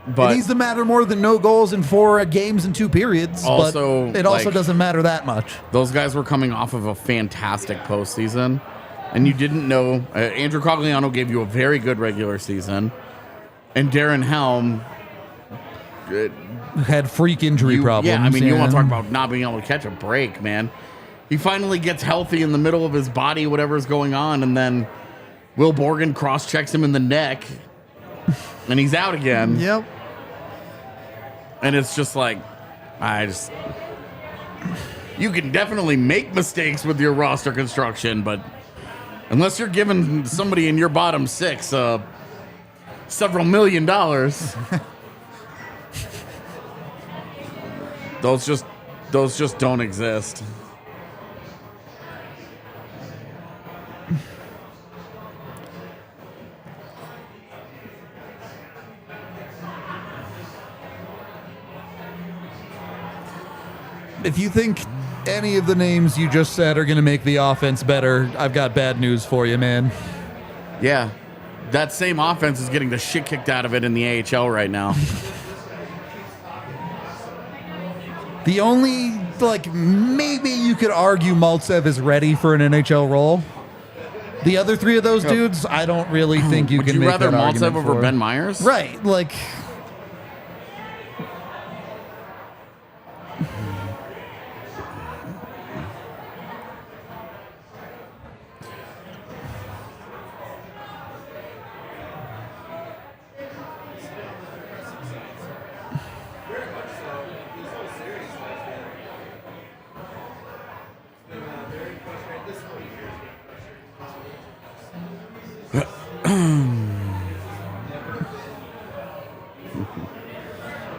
But it needs to matter more than no goals in 4 games in 2 periods. Also, but it also like, doesn't matter that much. Those guys were coming off of a fantastic postseason, and you didn't know. Andrew Cogliano gave you a very good regular season, and Darren Helm had freak injury problems. Yeah, I mean, you want to talk about not being able to catch a break, man. He finally gets healthy in the middle of his body, whatever's going on, and then Will Borgen cross-checks him in the neck, and he's out again. Yep. And it's just like, you can definitely make mistakes with your roster construction, but unless you're giving somebody in your bottom six several $1 million, those just don't exist. If you think any of the names you just said are going to make the offense better, I've got bad news for you, man. Yeah, that same offense is getting the shit kicked out of it in the AHL right now. The only, maybe you could argue Maltsev is ready for an NHL role. The other 3 of those dudes, I don't really think you can make that argument. Would you rather Maltsev over for. Ben Myers? Right,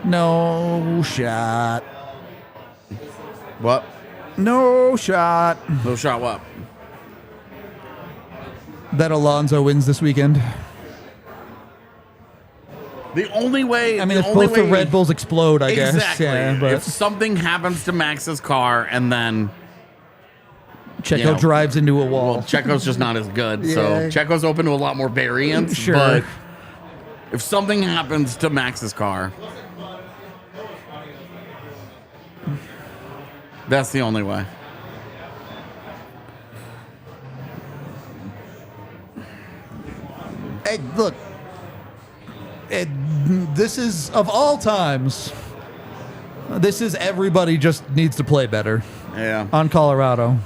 no shot. What? No shot. No shot what? That Alonso wins this weekend. The only way... I mean, if both the Red Bulls explode, I guess. Exactly. Yeah, but if something happens to Max's car and then... Checo drives into a wall. Well, Checo's just not as good, Yeah. so Checo's open to a lot more variants. Sure. But if something happens to Max's car, that's the only way. Hey, look. This is, of all times, this is everybody just needs to play better Yeah. on Colorado.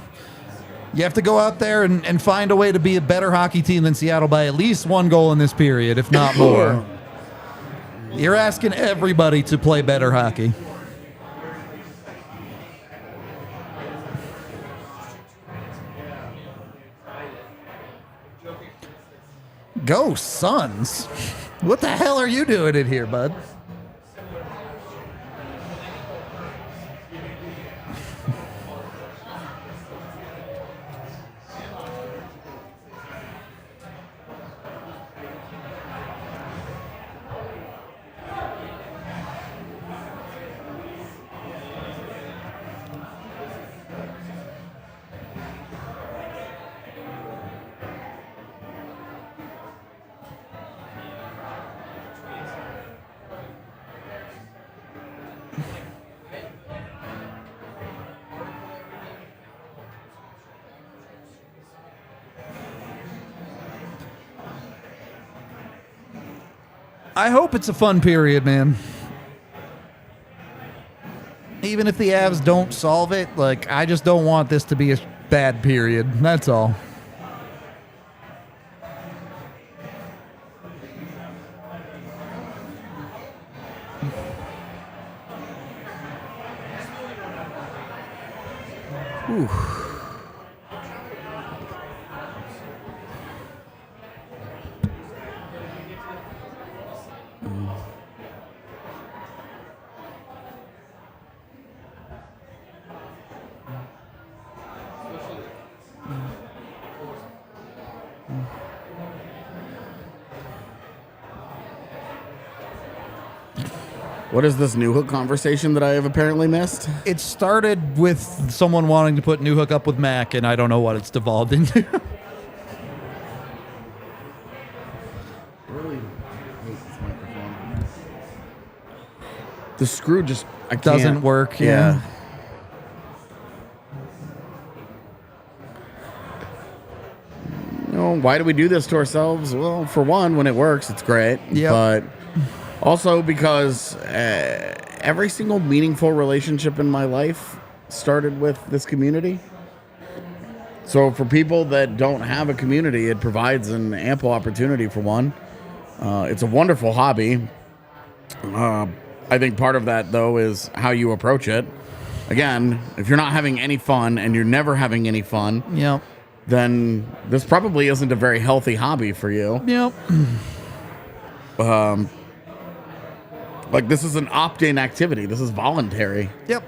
You have to go out there and find a way to be a better hockey team than Seattle by at least 1 goal in this period, if not more. You're asking everybody to play better hockey. Go Suns. What the hell are you doing in here, bud? I hope it's a fun period, man. Even if the Avs don't solve it, like, I just don't want this to be a bad period. That's all. Whew. What is this new hook conversation that I have apparently missed? It started with someone wanting to put New Hook up with Mac, and I don't know what it's devolved into. Really hate this microphone. The screw just Doesn't work, yeah. You know, why do we do this to ourselves? Well, for one, when it works, it's great. Yep. But also because every single meaningful relationship in my life started with this community. So for people that don't have a community, it provides an ample opportunity for one. It's a wonderful hobby. I think part of that, though, is how you approach it. Again, if you're not having any fun and you're never having any fun, Yep. then this probably isn't a very healthy hobby for you. Yep. Like, this is an opt-in activity. This is voluntary. Yep.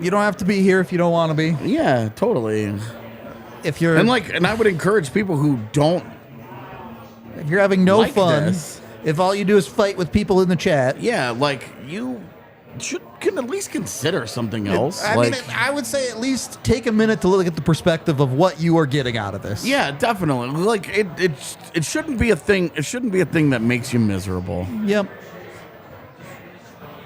You don't have to be here if you don't want to be. Yeah, totally. If you're And I would encourage people who don't. if you're having no like fun, this. if all you do is fight with people in the chat. Yeah, like, you can at least consider something else. I mean, I would say at least take a minute to look at the perspective of what you are getting out of this. yeah, definitely. Like, it shouldn't be a thing. It shouldn't be a thing that makes you miserable. Yep.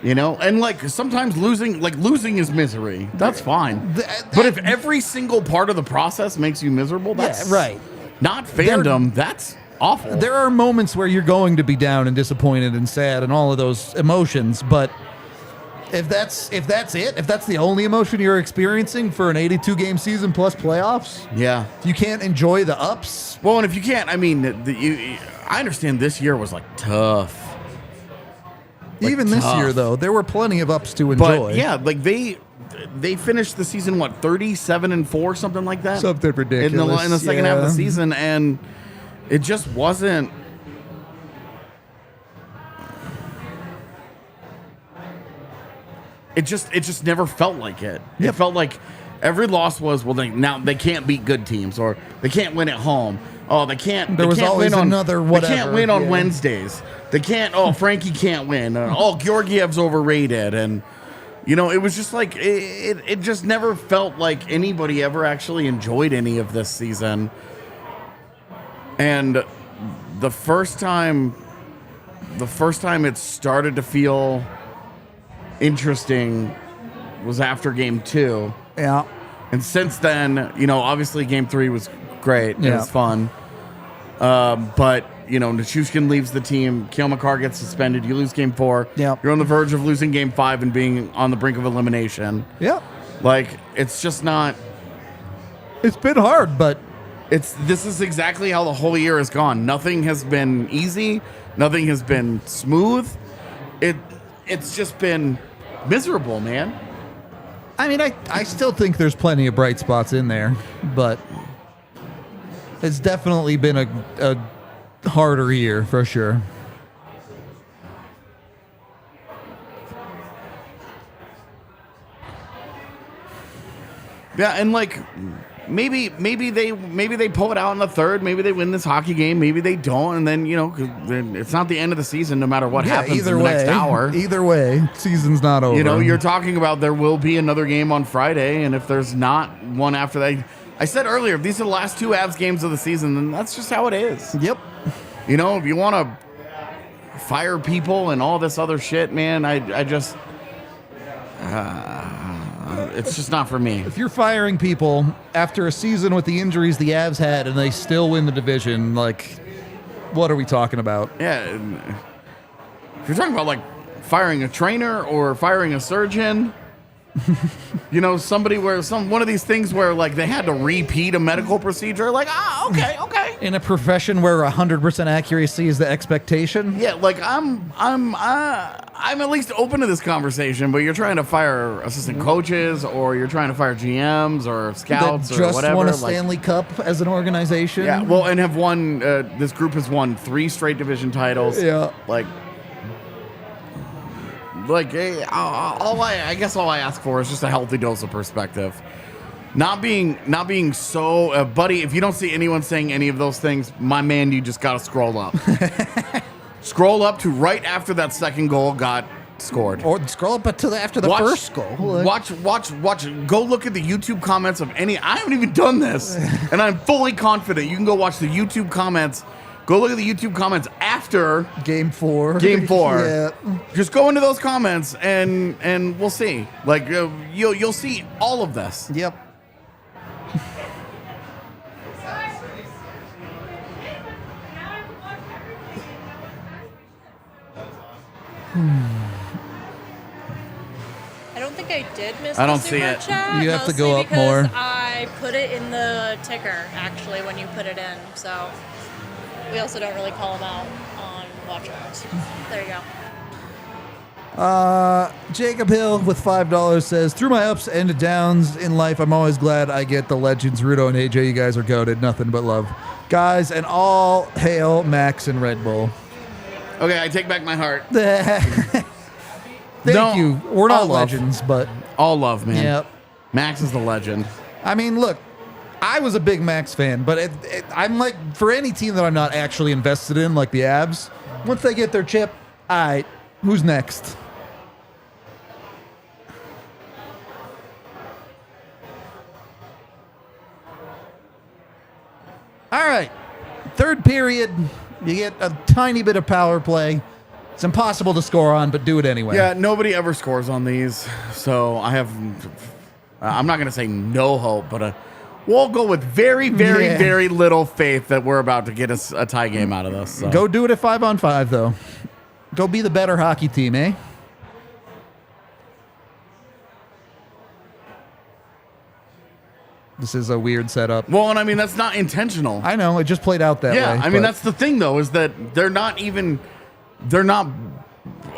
You know, and like sometimes losing is misery. That's fine. But if every single part of the process makes you miserable, that's Yeah, right. Not fandom. That's awful. There are moments where you're going to be down and disappointed and sad and all of those emotions, but if that's it, if that's the only emotion you're experiencing for an 82 game season plus playoffs, Yeah. you can't enjoy the ups. Well, and if you can't, I mean, I understand this year was like tough. Like, Even this tough. year, though, there were plenty of ups to enjoy. But yeah, like they finished the season 37-4, something like that. Something ridiculous. In the second half of the yeah. season, and it just wasn't. It just never felt like it. It felt like every loss was now they can't beat good teams, or they can't win at home. Oh, they can't. There was can't always win on, another They whatever. can't win on Yeah. Wednesdays. They can't. Oh, Frankie can't win. Georgiev's overrated, and it was just like it just never felt like anybody ever actually enjoyed any of this season. And the first time it started to feel interesting was after game 2. Yeah. And since then, obviously game 3 was great. It Yeah. was fun. But, Nichushkin leaves the team. Kale McCarr gets suspended. You lose game 4. Yeah. You're on the verge of losing game 5 and being on the brink of elimination. Yeah. Like, it's just not. It's been hard, but This is exactly how the whole year has gone. Nothing has been easy. Nothing has been smooth. It's just been miserable, man. I mean, I still think there's plenty of bright spots in there, but it's definitely been a harder year for sure. Yeah, and like maybe they pull it out in the third. Maybe they win this hockey game. Maybe they don't, and then 'cause then it's not the end of the season. No matter what happens either in the way, next hour. Either way, season's not over. You're talking about there will be another game on Friday, and if there's not one after that, I said earlier, if these are the last 2 Avs games of the season, then that's just how it is. Yep. If you want to fire people and all this other shit, man, I just it's just not for me. If you're firing people after a season with the injuries the Avs had and they still win the division, like, what are we talking about? Yeah. if you're talking about like firing a trainer or firing a surgeon, you know, somebody where one of these things where like they had to repeat a medical procedure, like, okay. In a profession where 100% accuracy is the expectation. Yeah, like I'm at least open to this conversation, but you're trying to fire assistant coaches or you're trying to fire GMs or scouts that or just whatever. won a like, Stanley Cup as an organization. yeah, well, and have won. This group has won 3 straight division titles. Yeah. I guess all I ask for is just a healthy dose of perspective. Not being so, buddy. If you don't see anyone saying any of those things, my man, you just gotta scroll up. Scroll up to right after that second goal got scored. Or scroll up to after the first goal. Watch. Go look at the YouTube comments of any. I haven't even done this, and I'm fully confident. You can go watch the YouTube comments. Go look at the YouTube comments after Game 4. Yeah. Just go into those comments and we'll see. Like you'll see all of this. Yep. I don't think I did miss I don't the see super it. chat. You have to mostly go up because more. I put it in the ticker, actually, when you put it in. So we also don't really call them out on Watchalong. There you go. Jacob Hill with $5 says, through my ups and downs in life, I'm always glad I get the legends. Rudo and AJ, you guys are goated. Nothing but love. Guys, and all hail Max and Red Bull. Okay, I take back my heart. Thank you. We're not all love. legends, but All love, man. Yep. Max is the legend. I mean, look, I was a big Max fan, but I'm like, for any team that I'm not actually invested in, like the Avs, once they get their chip, all right, who's next? All right, third period, you get a tiny bit of power play. It's impossible to score on, but do it anyway. Yeah, nobody ever scores on these, so I'm not going to say no hope, but we'll go with very, very, very little faith that we're about to get us a tie game out of this. So. Go do it at 5-on-5, though. Go be the better hockey team, eh? This is a weird setup. Well, and I mean, that's not intentional. I know, it just played out that way. Yeah, I mean, that's the thing, though, is that they're not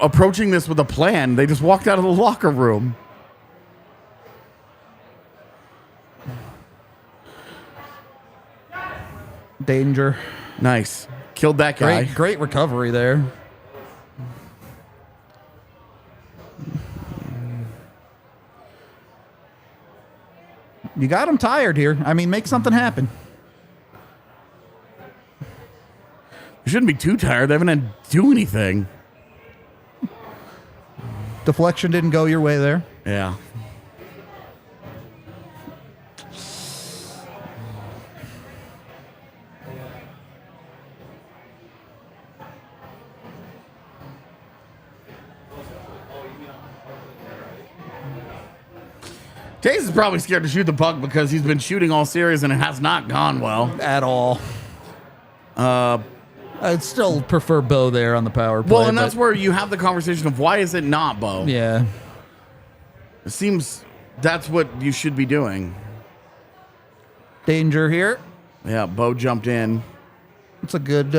approaching this with a plan. They just walked out of the locker room. Danger. Nice. Killed that guy. Great recovery there. You got him tired here. I mean, make something happen. You shouldn't be too tired. They haven't had to do anything. Deflection didn't go your way there. Yeah. Taze is probably scared to shoot the puck because he's been shooting all series and it has not gone well. At all. I'd still prefer Bo there on the power play. Well, and that's where you have the conversation of why is it not Bo? Yeah. It seems that's what you should be doing. Danger here. Yeah, Bo jumped in. It's a good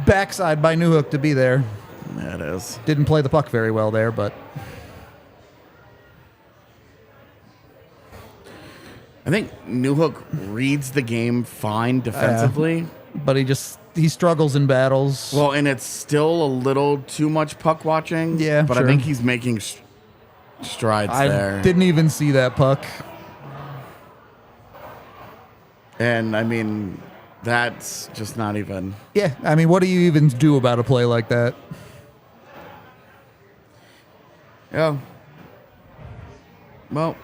backside by Newhook to be there. Yeah, it is. Didn't play the puck very well there, but... I think Newhook reads the game fine defensively. But he struggles in battles. Well, and it's still a little too much puck watching. Yeah, but sure. I think he's making strides there. I didn't even see that puck. And, I mean, that's just not even... Yeah, I mean, what do you even do about a play like that? Yeah. Well...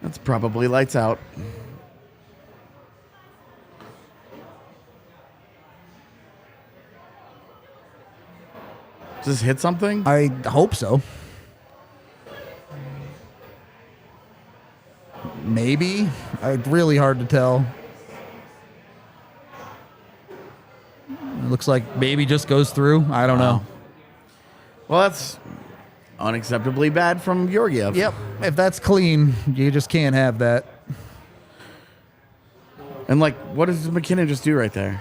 That's probably lights out. Does this hit something? I hope so. Maybe. Really hard to tell. It looks like maybe just goes through. I don't know. Well, that's unacceptably bad from Georgiev. Yep. If that's clean, you just can't have that. And, like, what does McKinnon just do right there?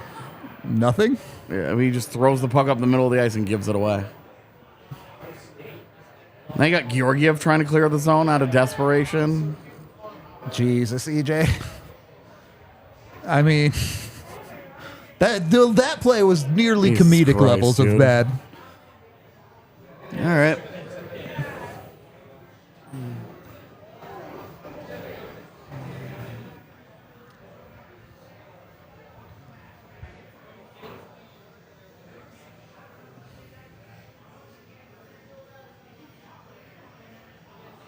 Nothing. Yeah, I mean, he just throws the puck up the middle of the ice and gives it away. Now you got Georgiev trying to clear the zone out of desperation. Jesus, EJ. I mean, that play was nearly Jesus comedic Christ, levels dude. of bad. All right.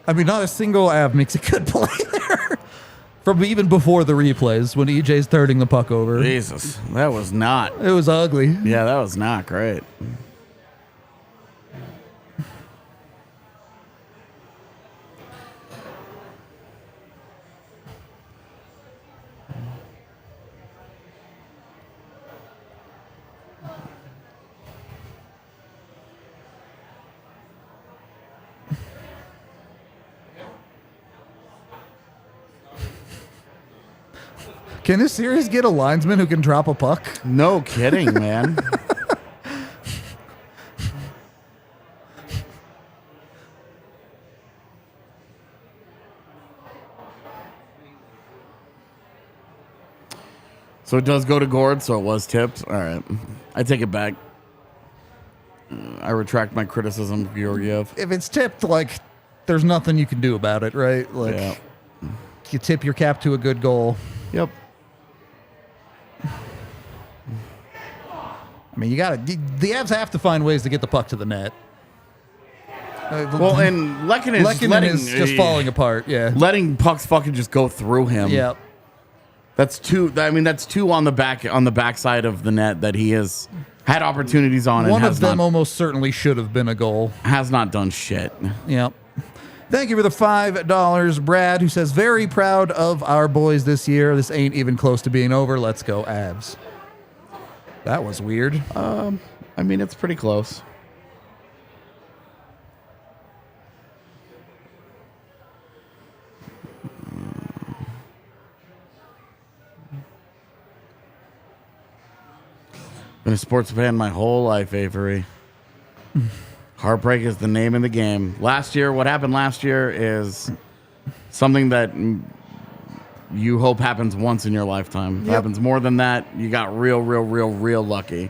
I mean, not a single Av makes a good play there. From even before the replays, when EJ's turning the puck over. Jesus, that was not. It was ugly. Yeah, that was not great. Can this series get a linesman who can drop a puck? No kidding, man. So it does go to Gord, so it was tipped. All right. I take it back. I retract my criticism of Georgiev. If it's tipped, like, there's nothing you can do about it, right? Like, Yeah. you tip your cap to a good goal. Yep. I mean, the Avs have to find ways to get the puck to the net. Well, and Lehkonen is just falling apart, yeah. Letting pucks fucking just go through him. Yeah. That's two. I mean, that's two on the backside of the net that he has had opportunities on. One and of has them not, almost certainly should have been a goal. has not done shit. Yep. Thank you for the $5, Brad, who says, very proud of our boys this year. This ain't even close to being over. Let's go, Avs. That was weird. I mean, it's pretty close. Been a sports fan my whole life, Avery. Heartbreak is the name of the game. What happened last year is something that you hope happens once in your lifetime. If it Yep. happens more than that, you got real lucky.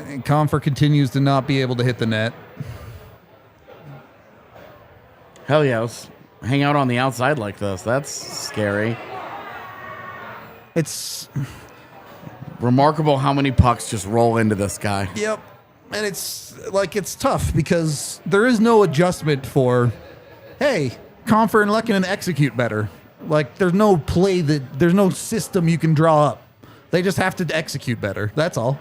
And Comfer continues to not be able to hit the net. Hell yeah, let's hang out on the outside like this. That's scary. It's... Remarkable how many pucks just roll into this guy. Yep. And it's tough because there is no adjustment for, hey, Comfer and Lehkonen execute better. Like, there's no there's no system you can draw up. They just have to execute better. That's all.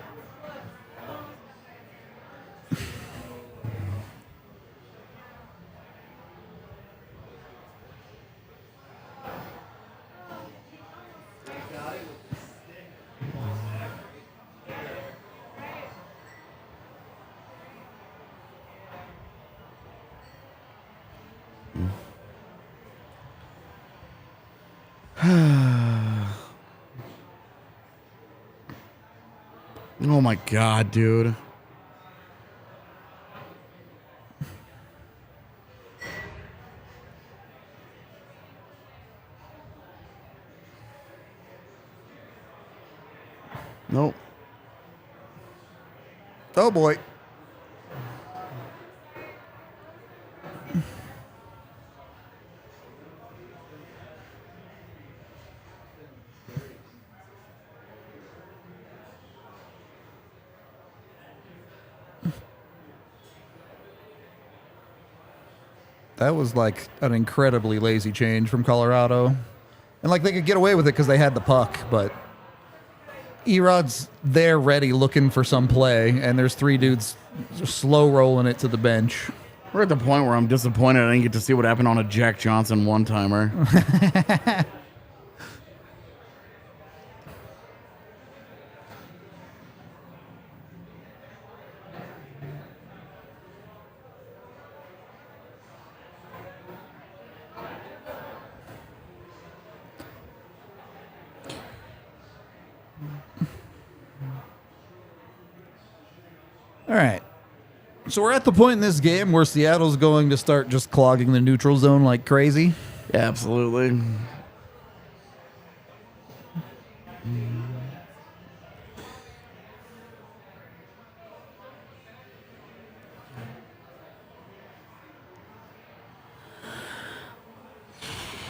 Oh my god, dude. Nope. Oh, boy. That was like an incredibly lazy change from Colorado. And like they could get away with it because they had the puck, but Erod's there ready looking for some play, and there's 3 dudes just slow rolling it to the bench. We're at the point where I'm disappointed I didn't get to see what happened on a Jack Johnson one-timer. All right. So we're at the point in this game where Seattle's going to start just clogging the neutral zone like crazy. Yeah, absolutely.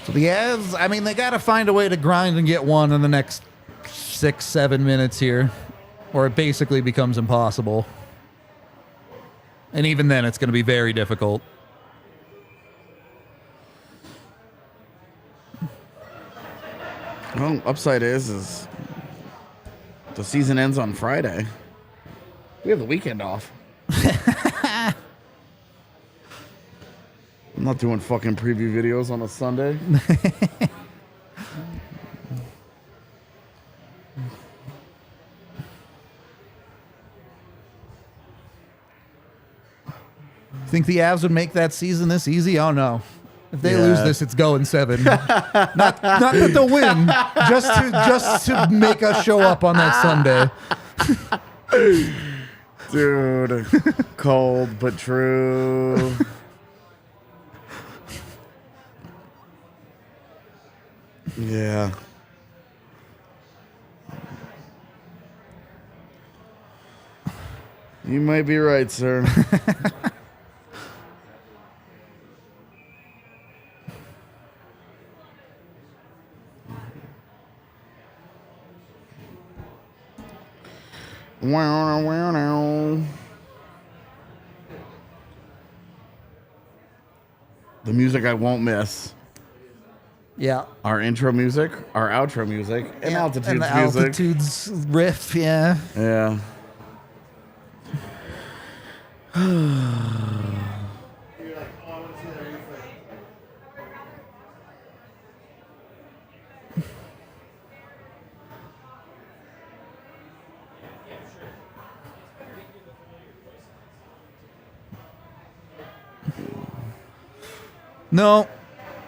So the Avs, I mean, they got to find a way to grind and get one in the next 6-7 minutes here, or it basically becomes impossible. And even then, it's going to be very difficult. Well, upside is the season ends on Friday. We have the weekend off. I'm not doing fucking preview videos on a Sunday. Think the Avs would make that season this easy? Oh no. If they lose this, it's going 7. not that they'll win, just to make us show up on that Sunday. Dude, cold but true. Yeah. You might be right, sir. Wow, wow, wow. The music I won't miss. Yeah. Our intro music, our outro music, and Altitude's and the music. Altitude's riff, yeah. Yeah. No,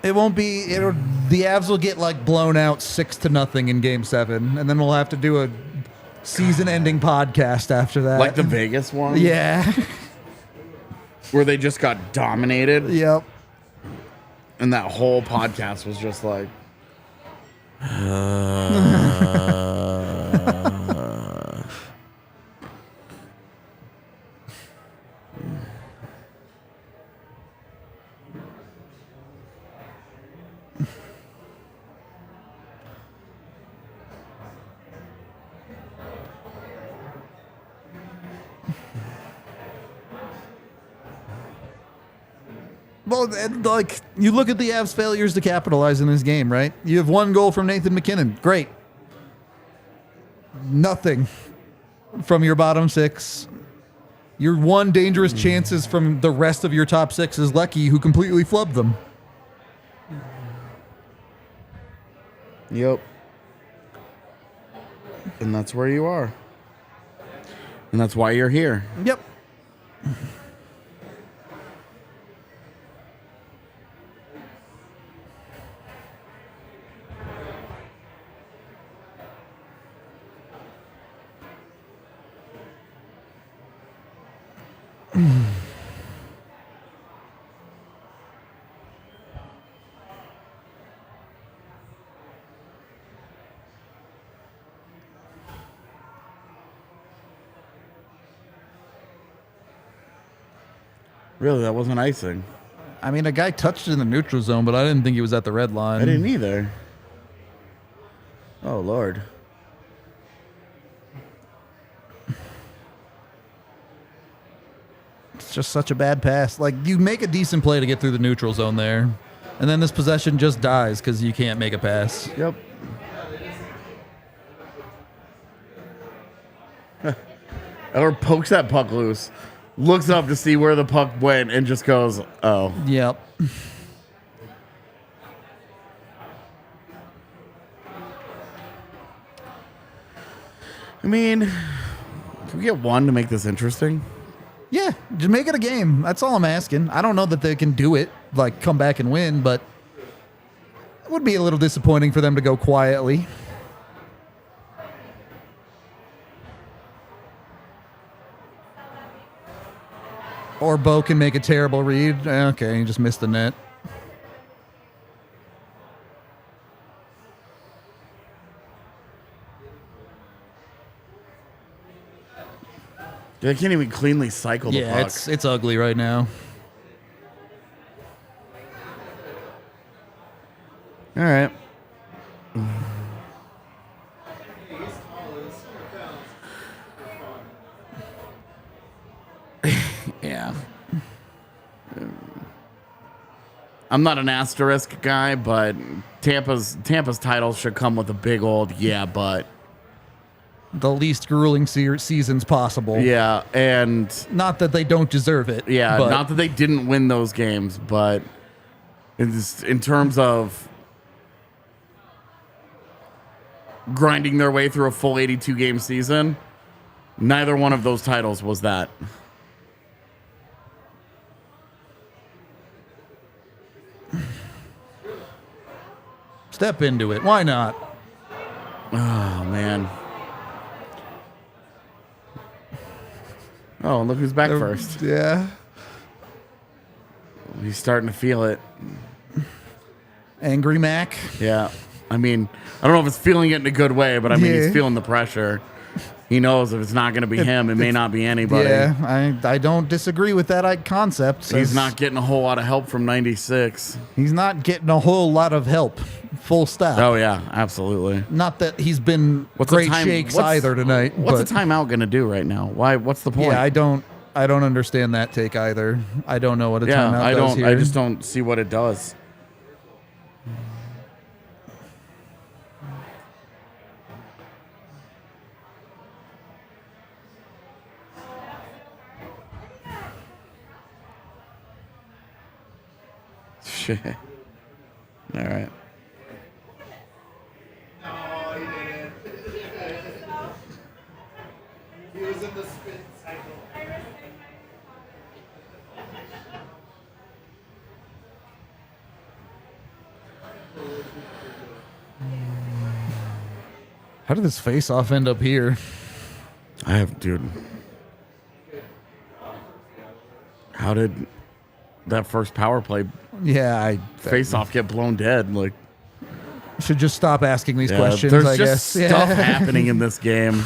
it won't be. The Avs will get like blown out 6-0 in Game 7, and then we'll have to do a season-ending podcast after that. Like the Vegas one? Yeah. Where they just got dominated. Yep. And that whole podcast was just like. Well, and, like, you look at the Avs' failures to capitalize in this game, right? You have 1 goal from Nathan McKinnon. Great. Nothing from your bottom 6. Your 1 dangerous chances from the rest of your top 6 is Lecky, who completely flubbed them. Yep. And that's where you are. And that's why you're here. Yep. Really, that wasn't icing. I mean, a guy touched it in the neutral zone, but I didn't think he was at the red line. I didn't either. Oh, Lord. It's just such a bad pass. Like, you make a decent play to get through the neutral zone there, and then this possession just dies because you can't make a pass. Yep. Or pokes that puck loose, looks up to see where the puck went, and just goes, oh. Yep. I mean, can we get one to make this interesting? Yeah, just make it a game. That's all I'm asking. I don't know that they can do it, like come back and win, but it would be a little disappointing for them to go quietly. Or Bo can make a terrible read. Okay, he just missed the net. They can't even cleanly cycle the Yeah, puck. it's ugly right now. All right. Yeah. I'm not an asterisk guy, but Tampa's title should come with a big old yeah, but. The least grueling seasons possible. Yeah, and Not that they don't deserve it. yeah, but not that they didn't win those games, but in terms of grinding their way through a full 82 game season, neither one of those titles was that. step into it. Why not? Oh man. Oh, look who's back first. Yeah. He's starting to feel it. Angry Mac. Yeah. I mean, I don't know if it's feeling it in a good way, but I mean, Yeah. he's feeling the pressure. He knows if it's not going to be him, it may not be anybody. Yeah, I don't disagree with that concept. He's not getting a whole lot of help from 96. He's not getting a whole lot of help. Full stop. Oh, yeah, absolutely. Not that he's been What's the great time- shakes what's- either tonight. What's but the timeout going to do right now? Why? What's the point? Yeah, I don't understand that take either. I don't know what a timeout I does don't. here. I just don't see what it does. Shit. All right. How did this face-off end up here? Dude. How did that first power play Yeah, I face-off get blown dead? Like, should just stop asking these yeah, questions, there's I just guess. stuff Yeah. happening in this game.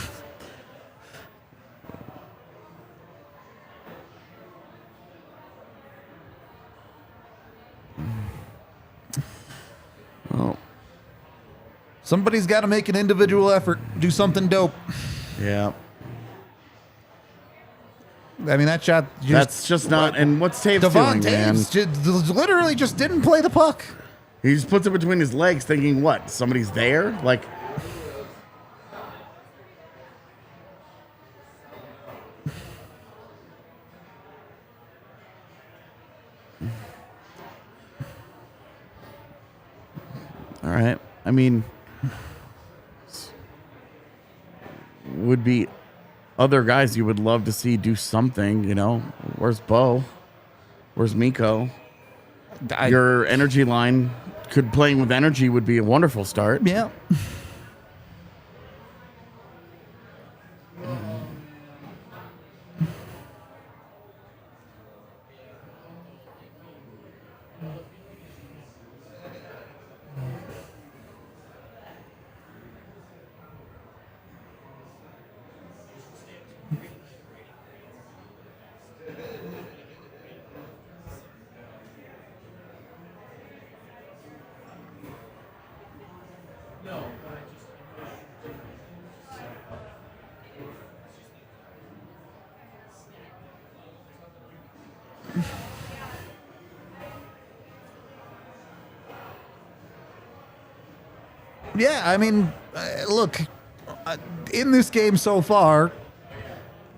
Oh, Somebody's got to make an individual effort, do something dope. yeah. I mean, that shot. That's just not. And what's Taves Devon doing, man? Taves literally just didn't play the puck. He just puts it between his legs, thinking, "What? Somebody's there?" Like, all right. I mean, would be other guys you would love to see do something. You know, where's Bo? Where's Miko? Your energy line playing with energy would be a wonderful start. Yeah. Yeah, I mean, look, in this game so far,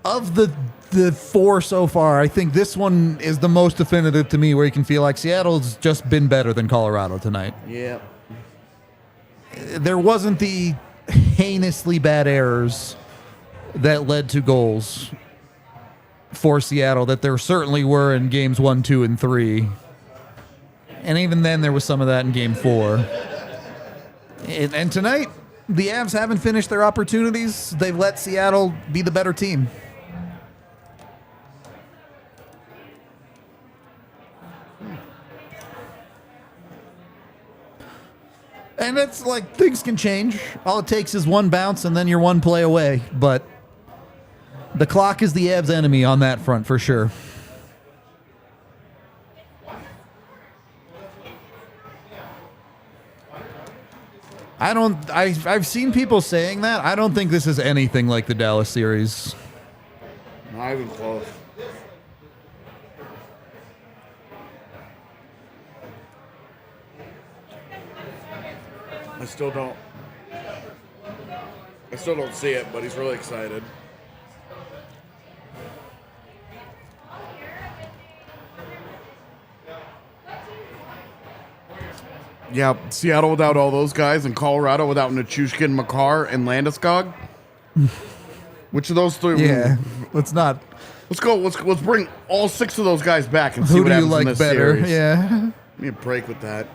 of the four so far, I think this one is the most definitive to me, where you can feel like Seattle's just been better than Colorado tonight. Yeah. There wasn't the heinously bad errors that led to goals for Seattle that there certainly were in games 1, 2, and 3. And even then, there was some of that in game 4. And tonight, the Avs haven't finished their opportunities. They've let Seattle be the better team. And it's like, things can change. All it takes is one bounce, and then you're one play away. But the clock is the Avs' enemy on that front, for sure. I've seen people saying that. I don't think this is anything like the Dallas series. Not even close. I still don't see it, but he's really excited. Yeah, Seattle without all those guys, and Colorado without Nichushkin, Makar, and Landeskog. Which of those three? Yeah, let's not. Let's go. Let's bring all 6 of those guys back and see Who what do you happens in like this better? series. Yeah. Give me a break with that.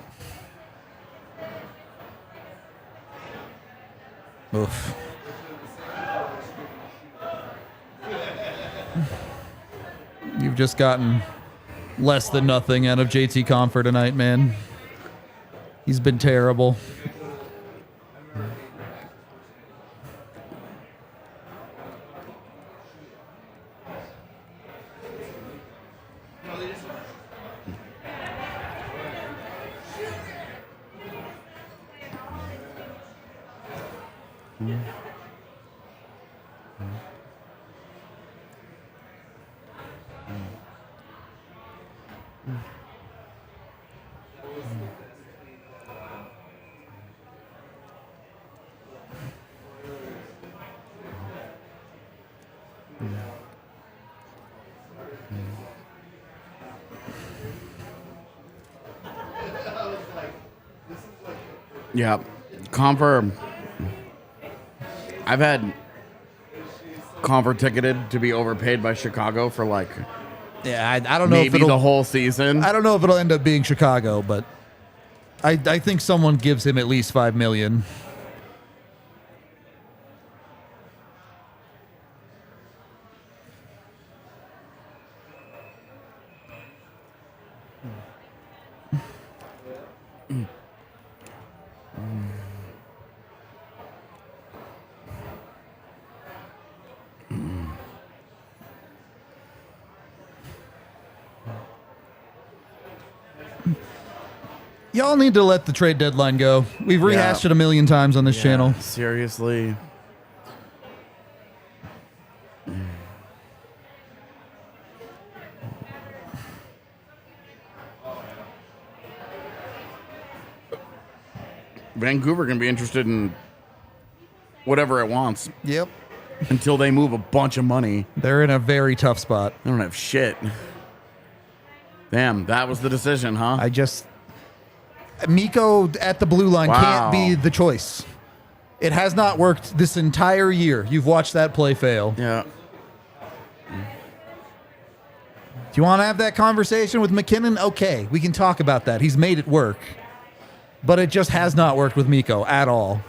Oof. You've just gotten less than nothing out of JT Compher tonight, man. He's been terrible. Yeah, Compher. I've had Compher ticketed to be overpaid by Chicago for like Yeah, I don't know if maybe it'll, the whole season. I don't know if it'll end up being Chicago, but I think someone gives him at least $5 million. Y'all need to let the trade deadline go. We've rehashed it a million times on this channel. Seriously. Vancouver can be interested in whatever it wants Yep. until they move a bunch of money. They're in a very tough spot. They don't have shit. Damn, that was the decision, huh? Miko at the blue line Wow. can't be the choice. It has not worked this entire year. You've watched that play fail. Yeah. Do you want to have that conversation with McKinnon? Okay, we can talk about that. He's made it work. But it just has not worked with Miko at all.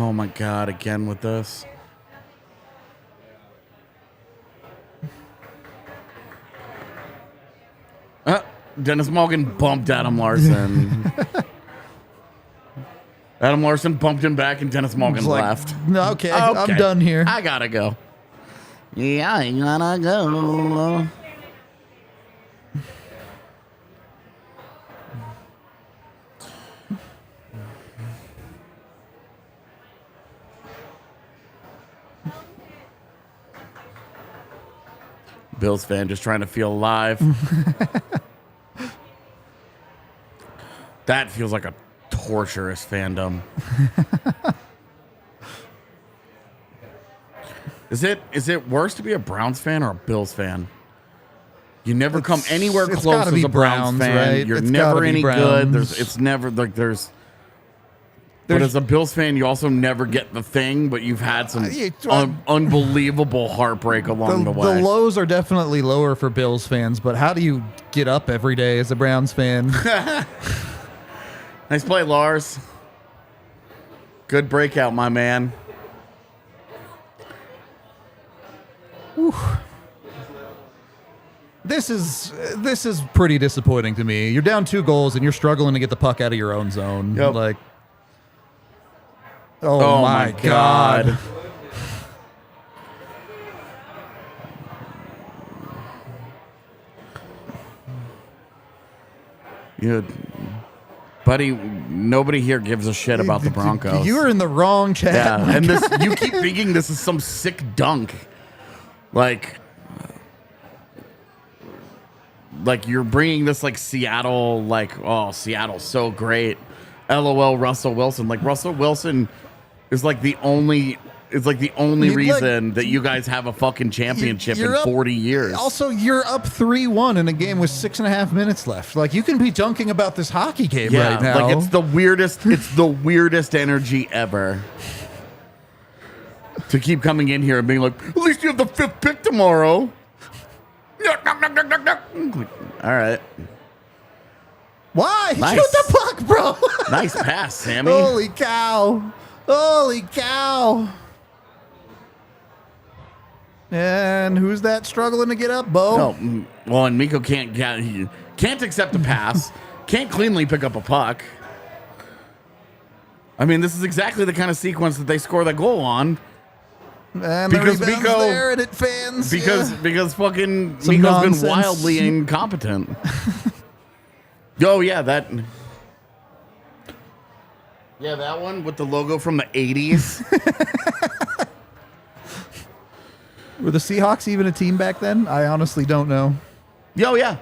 Oh my God! Again with this. Dennis Morgan bumped Adam Larson. Adam Larson bumped him back, and Dennis Morgan left. No, okay, I'm done here. I gotta go. Yeah, I gotta go. Bills fan just trying to feel alive. That feels like a torturous fandom. Is it worse to be a Browns fan or a Bills fan? You never come anywhere close as a Browns fan. Right? You're It's never any good. Browns. It's never like there's. But as a Bills fan, you also never get the thing, but you've had some unbelievable heartbreak along the way. The lows are definitely lower for Bills fans, but how do you get up every day as a Browns fan? Nice play, Lars. Good breakout, my man. Whew. This is pretty disappointing to me. You're down 2 goals and you're struggling to get the puck out of your own zone. Yep. Like, oh my God. Buddy, nobody here gives a shit about the Broncos. You were in the wrong chat. Yeah, and this you keep thinking this is some sick dunk. Like you're bringing this like Seattle, like, oh, Seattle's so great. LOL Russell Wilson. Like Russell Wilson is like the only reason that you guys have a fucking championship in 40 years. Also, you're up 3-1 in a game with 6.5 minutes left. Like, you can be dunking about this hockey game right now. Like it's the weirdest energy ever. To keep coming in here and being like, at least you have the 5th pick tomorrow. All right. Why? Nice. Shoot the puck, bro. Nice pass, Sammy. Holy cow. Holy cow. And who's that struggling to get up, Bo? No, well, and Mikko can't accept a pass, can't cleanly pick up a puck. I mean, this is exactly the kind of sequence that they score that goal on. And because Mikko there and it fans. Because fucking Some Mikko's nonsense. been wildly incompetent. Oh yeah, that one with the logo from the 80s. Were the Seahawks even a team back then? I honestly don't know. Oh yeah.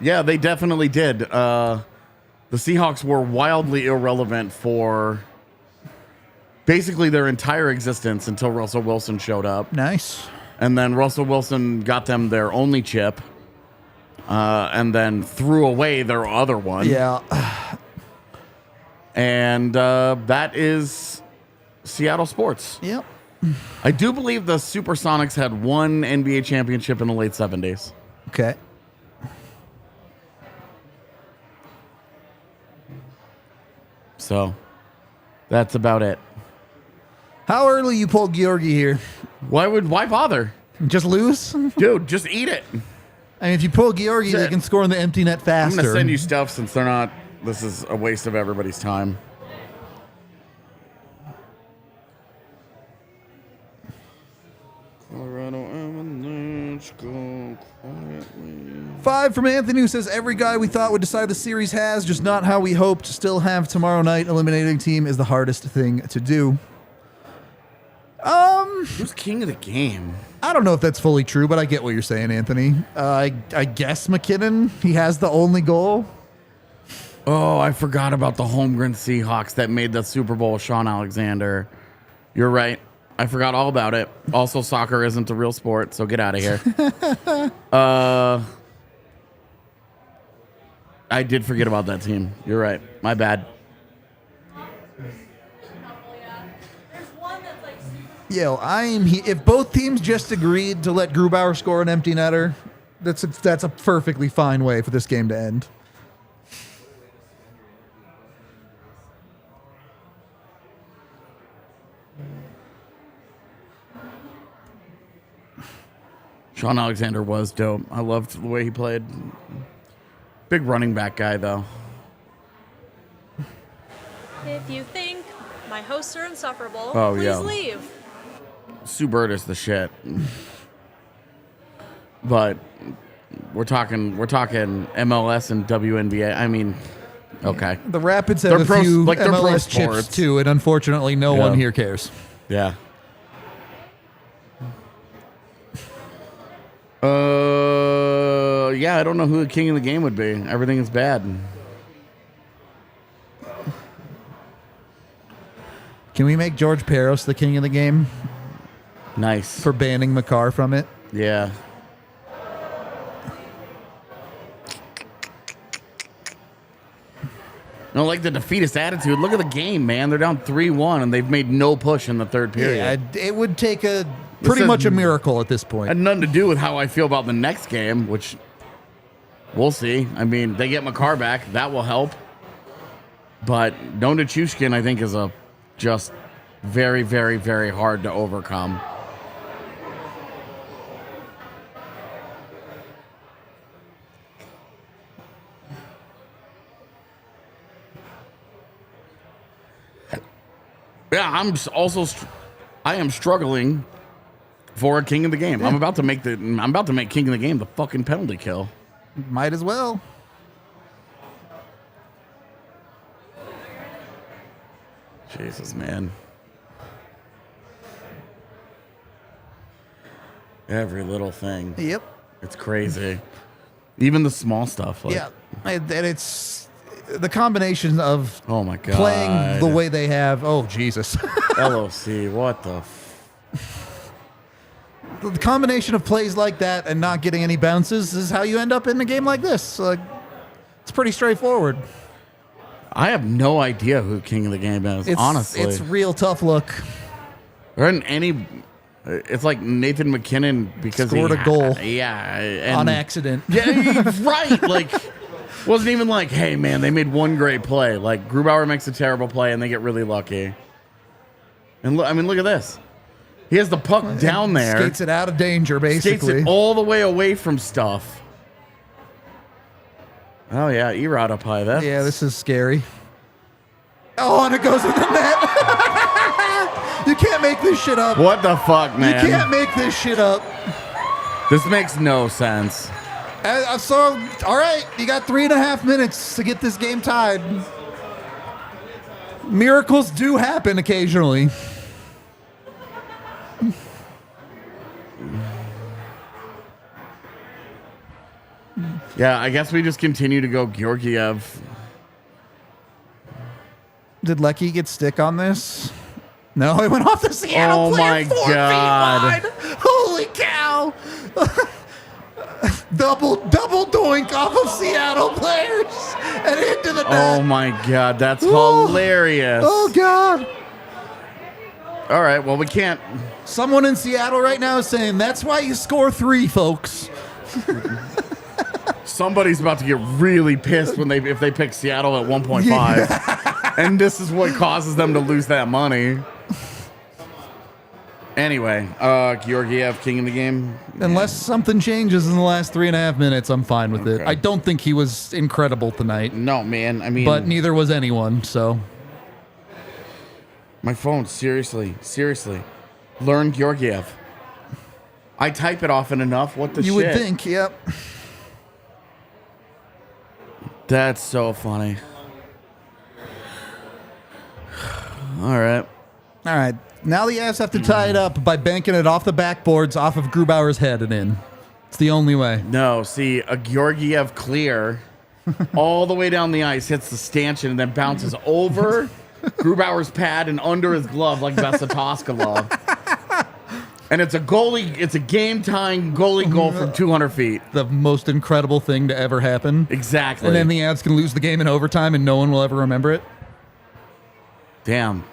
Yeah, they definitely did. The Seahawks were wildly irrelevant for basically their entire existence until Russell Wilson showed up. Nice. And then Russell Wilson got them their only chip, and then threw away their other one. Yeah. And that is Seattle sports. Yep. I do believe the Supersonics had one NBA championship in the late 70s. Okay. So that's about it. How early you pulled Georgi here? Why bother? Just lose? Dude, just eat it. I mean, if you pull Georgi, they can score in the empty net faster. I'm going to send you stuff since they're not. This is a waste of everybody's time. Colorado Avalanche, go quietly. 5 from Anthony, who says, every guy we thought would decide the series has, just not how we hoped. Still have tomorrow night. Eliminating team is the hardest thing to do. Who's king of the game? I don't know if that's fully true, but I get what you're saying, Anthony. I guess McKinnon, he has the only goal. Oh, I forgot about the Holmgren Seahawks that made the Super Bowl with Sean Alexander. You're right. I forgot all about it. Also, soccer isn't a real sport, so get out of here. I did forget about that team. You're right. My bad. Yo, if both teams just agreed to let Grubauer score an empty netter, that's a perfectly fine way for this game to end. Sean Alexander was dope. I loved the way he played. Big running back guy, though. If you think my hosts are insufferable, Oh, please yeah. leave. Sue Bird is the shit. But we're talking MLS and WNBA. I mean, okay. The Rapids They're have pro- a few like they're pro MLS chips sports. too, and unfortunately, no Yeah. one here cares. Yeah. Yeah, I don't know who the king of the game would be. Everything is bad. Can we make George Peros the king of the game Nice. for banning Makar from it? Yeah. I don't like the defeatist attitude. Look at the game, man. They're down 3-1, and they've made no push in the third period. Yeah, it would take a pretty Listen, much a miracle at this point. Had nothing to do with how I feel about the next game, which we'll see. I mean, they get Makar back. That will help. But Nona Chushkin, I think, is a just very, very, very hard to overcome. Yeah, I am struggling for a king of the game. Yeah. I'm about to make king of the game the fucking penalty kill. Might as well. Jesus, man. Every little thing. Yep. It's crazy. Even the small stuff. Like, Yeah, and it's the combination of oh my god. playing the way they have. Oh Jesus. LOC. What the? The combination of plays like that and not getting any bounces is how you end up in a game like this. Like, it's pretty straightforward. I have no idea who king of the game is. Honestly, it's real tough look. there isn't any. It's like Nathan McKinnon because Scored he a goal. Yeah, and, On accident. Yeah, right. Like, wasn't even like, hey man, they made one great play. Like Grubauer makes a terrible play and they get really lucky. And look, I mean, look at this. He has the puck down there. Skates it out of danger, Skates basically. it all the way away from stuff. Oh yeah, Erod up high. That. Yeah, this is scary. Oh, and it goes in the net. You can't make this shit up. What the fuck, man? You can't make this shit up. This makes no sense. So, all right, you got 3.5 minutes to get this game tied. Miracles do happen occasionally. Yeah, I guess we just continue to go Georgiev. Did Lecky get stick on this? No, it went off the Seattle Oh player my 4 feet God. wide. Holy cow! double doink off of Seattle players and into the net. Oh my god, that's Ooh. hilarious. Oh God! All right, well we can't. Someone in Seattle right now is saying that's why you score 3, folks. Somebody's about to get really pissed if they pick Seattle at 1.5, and this is what causes them to lose that money. Anyway, Georgiev king in the game. Unless something changes in the last 3.5 minutes, I'm fine with it. Okay. I don't think he was incredible tonight, No, man. I mean, but neither was anyone. So my phone. Seriously. Learn Georgiev. I type it often enough. What the shit? you would think, yep. That's so funny. All right. All right. Now the Avs have to tie it up by banking it off the backboards, off of Grubauer's head and in. It's the only way. No, see, a Georgiev clear all the way down the ice, hits the stanchion, and then bounces over Grubauer's pad and under his glove like Vesatoskala. And it's a game-tying goalie goal from 200 feet. The most incredible thing to ever happen. Exactly. And then the Avs can lose the game in overtime and no one will ever remember it. Damn.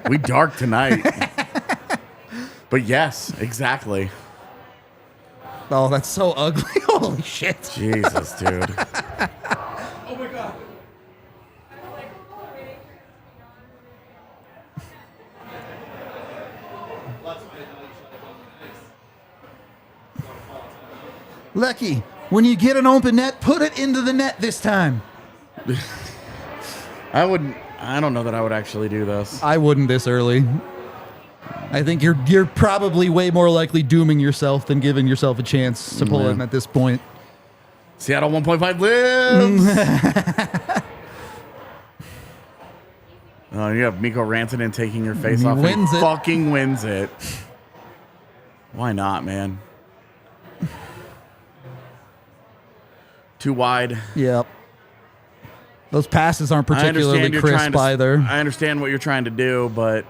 We dark tonight. But yes, exactly. Oh, that's so ugly. Holy shit. Jesus, dude. Oh my God. Lecky, when you get an open net, put it into the net this time. I don't know that I would actually do this. I wouldn't this early. I think you're probably way more likely dooming yourself than giving yourself a chance to pull Yeah. in at this point. Seattle 1.5 lives. Oh, you have Mikko Rantanen taking your face He off. wins He it. fucking wins it. Why not, man? Too wide. Yep. Those passes aren't I particularly understand you're trying crisp to. either. I understand what you're trying to do, but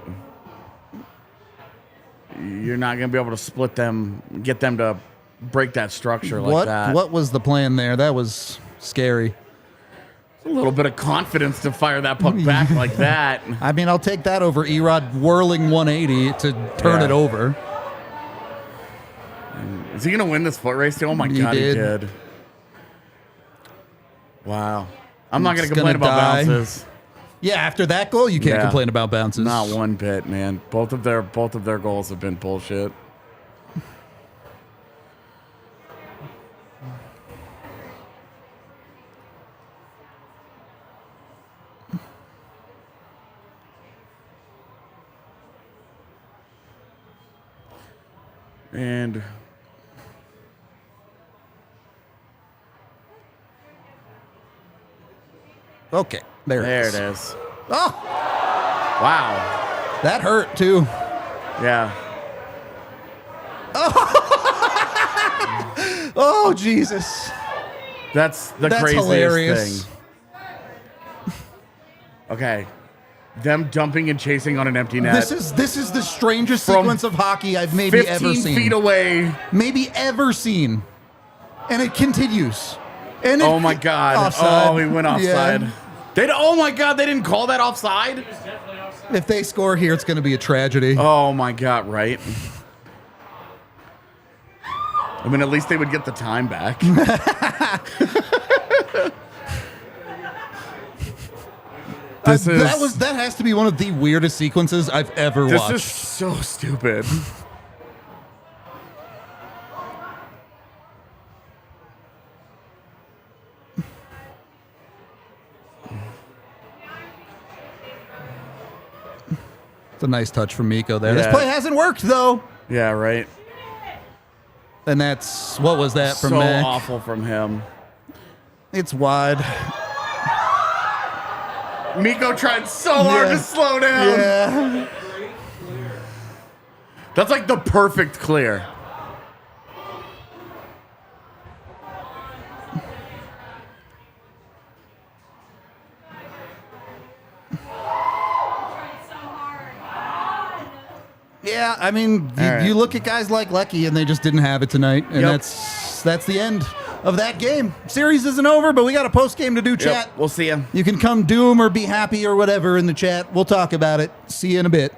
you're not going to be able to split them, get them to break that structure like that. What was the plan there? That was scary. A little bit of confidence to fire that puck back like that. I mean, I'll take that over Erod whirling 180 to turn Yeah. it over. Is he going to win this foot race too? Oh my He God, did. he did. Wow. I'm not going It's to complain gonna about die. bounces. Yeah, after that goal, you can't Yeah. complain about bounces. Not one bit, man. Both of their goals have been bullshit. And Okay, there there it it is. is. Oh, Wow. that hurt too. Yeah. Oh, Jesus. That's the That's craziest hilarious. thing. Okay. Them dumping and chasing on an empty net. This is the strangest From sequence of hockey I've maybe 15 ever seen. feet away. Maybe ever seen. And it continues. And it, Oh my God. Offside. Oh, he went offside. Yeah. Oh my God, they didn't call that offside? If they score here, it's going to be a tragedy. Oh my God, right? I mean, at least they would get the time back. That has to be one of the weirdest sequences I've ever This watched. is so stupid. It's a nice touch from Mikko there. This Yeah. play hasn't worked though. Yeah, right. And that's what was that from So Mac? awful from him. It's wide. Mikko tried so hard Yeah. to slow down. Yeah. That's like the perfect clear. Yeah, I mean, All right. you look at guys like Lecky, and they just didn't have it tonight, and Yep. that's the end of that game. Series isn't over, but we got a post game to do. Chat. Yep, we'll see you. You can come doom or be happy or whatever in the chat. We'll talk about it. See you in a bit.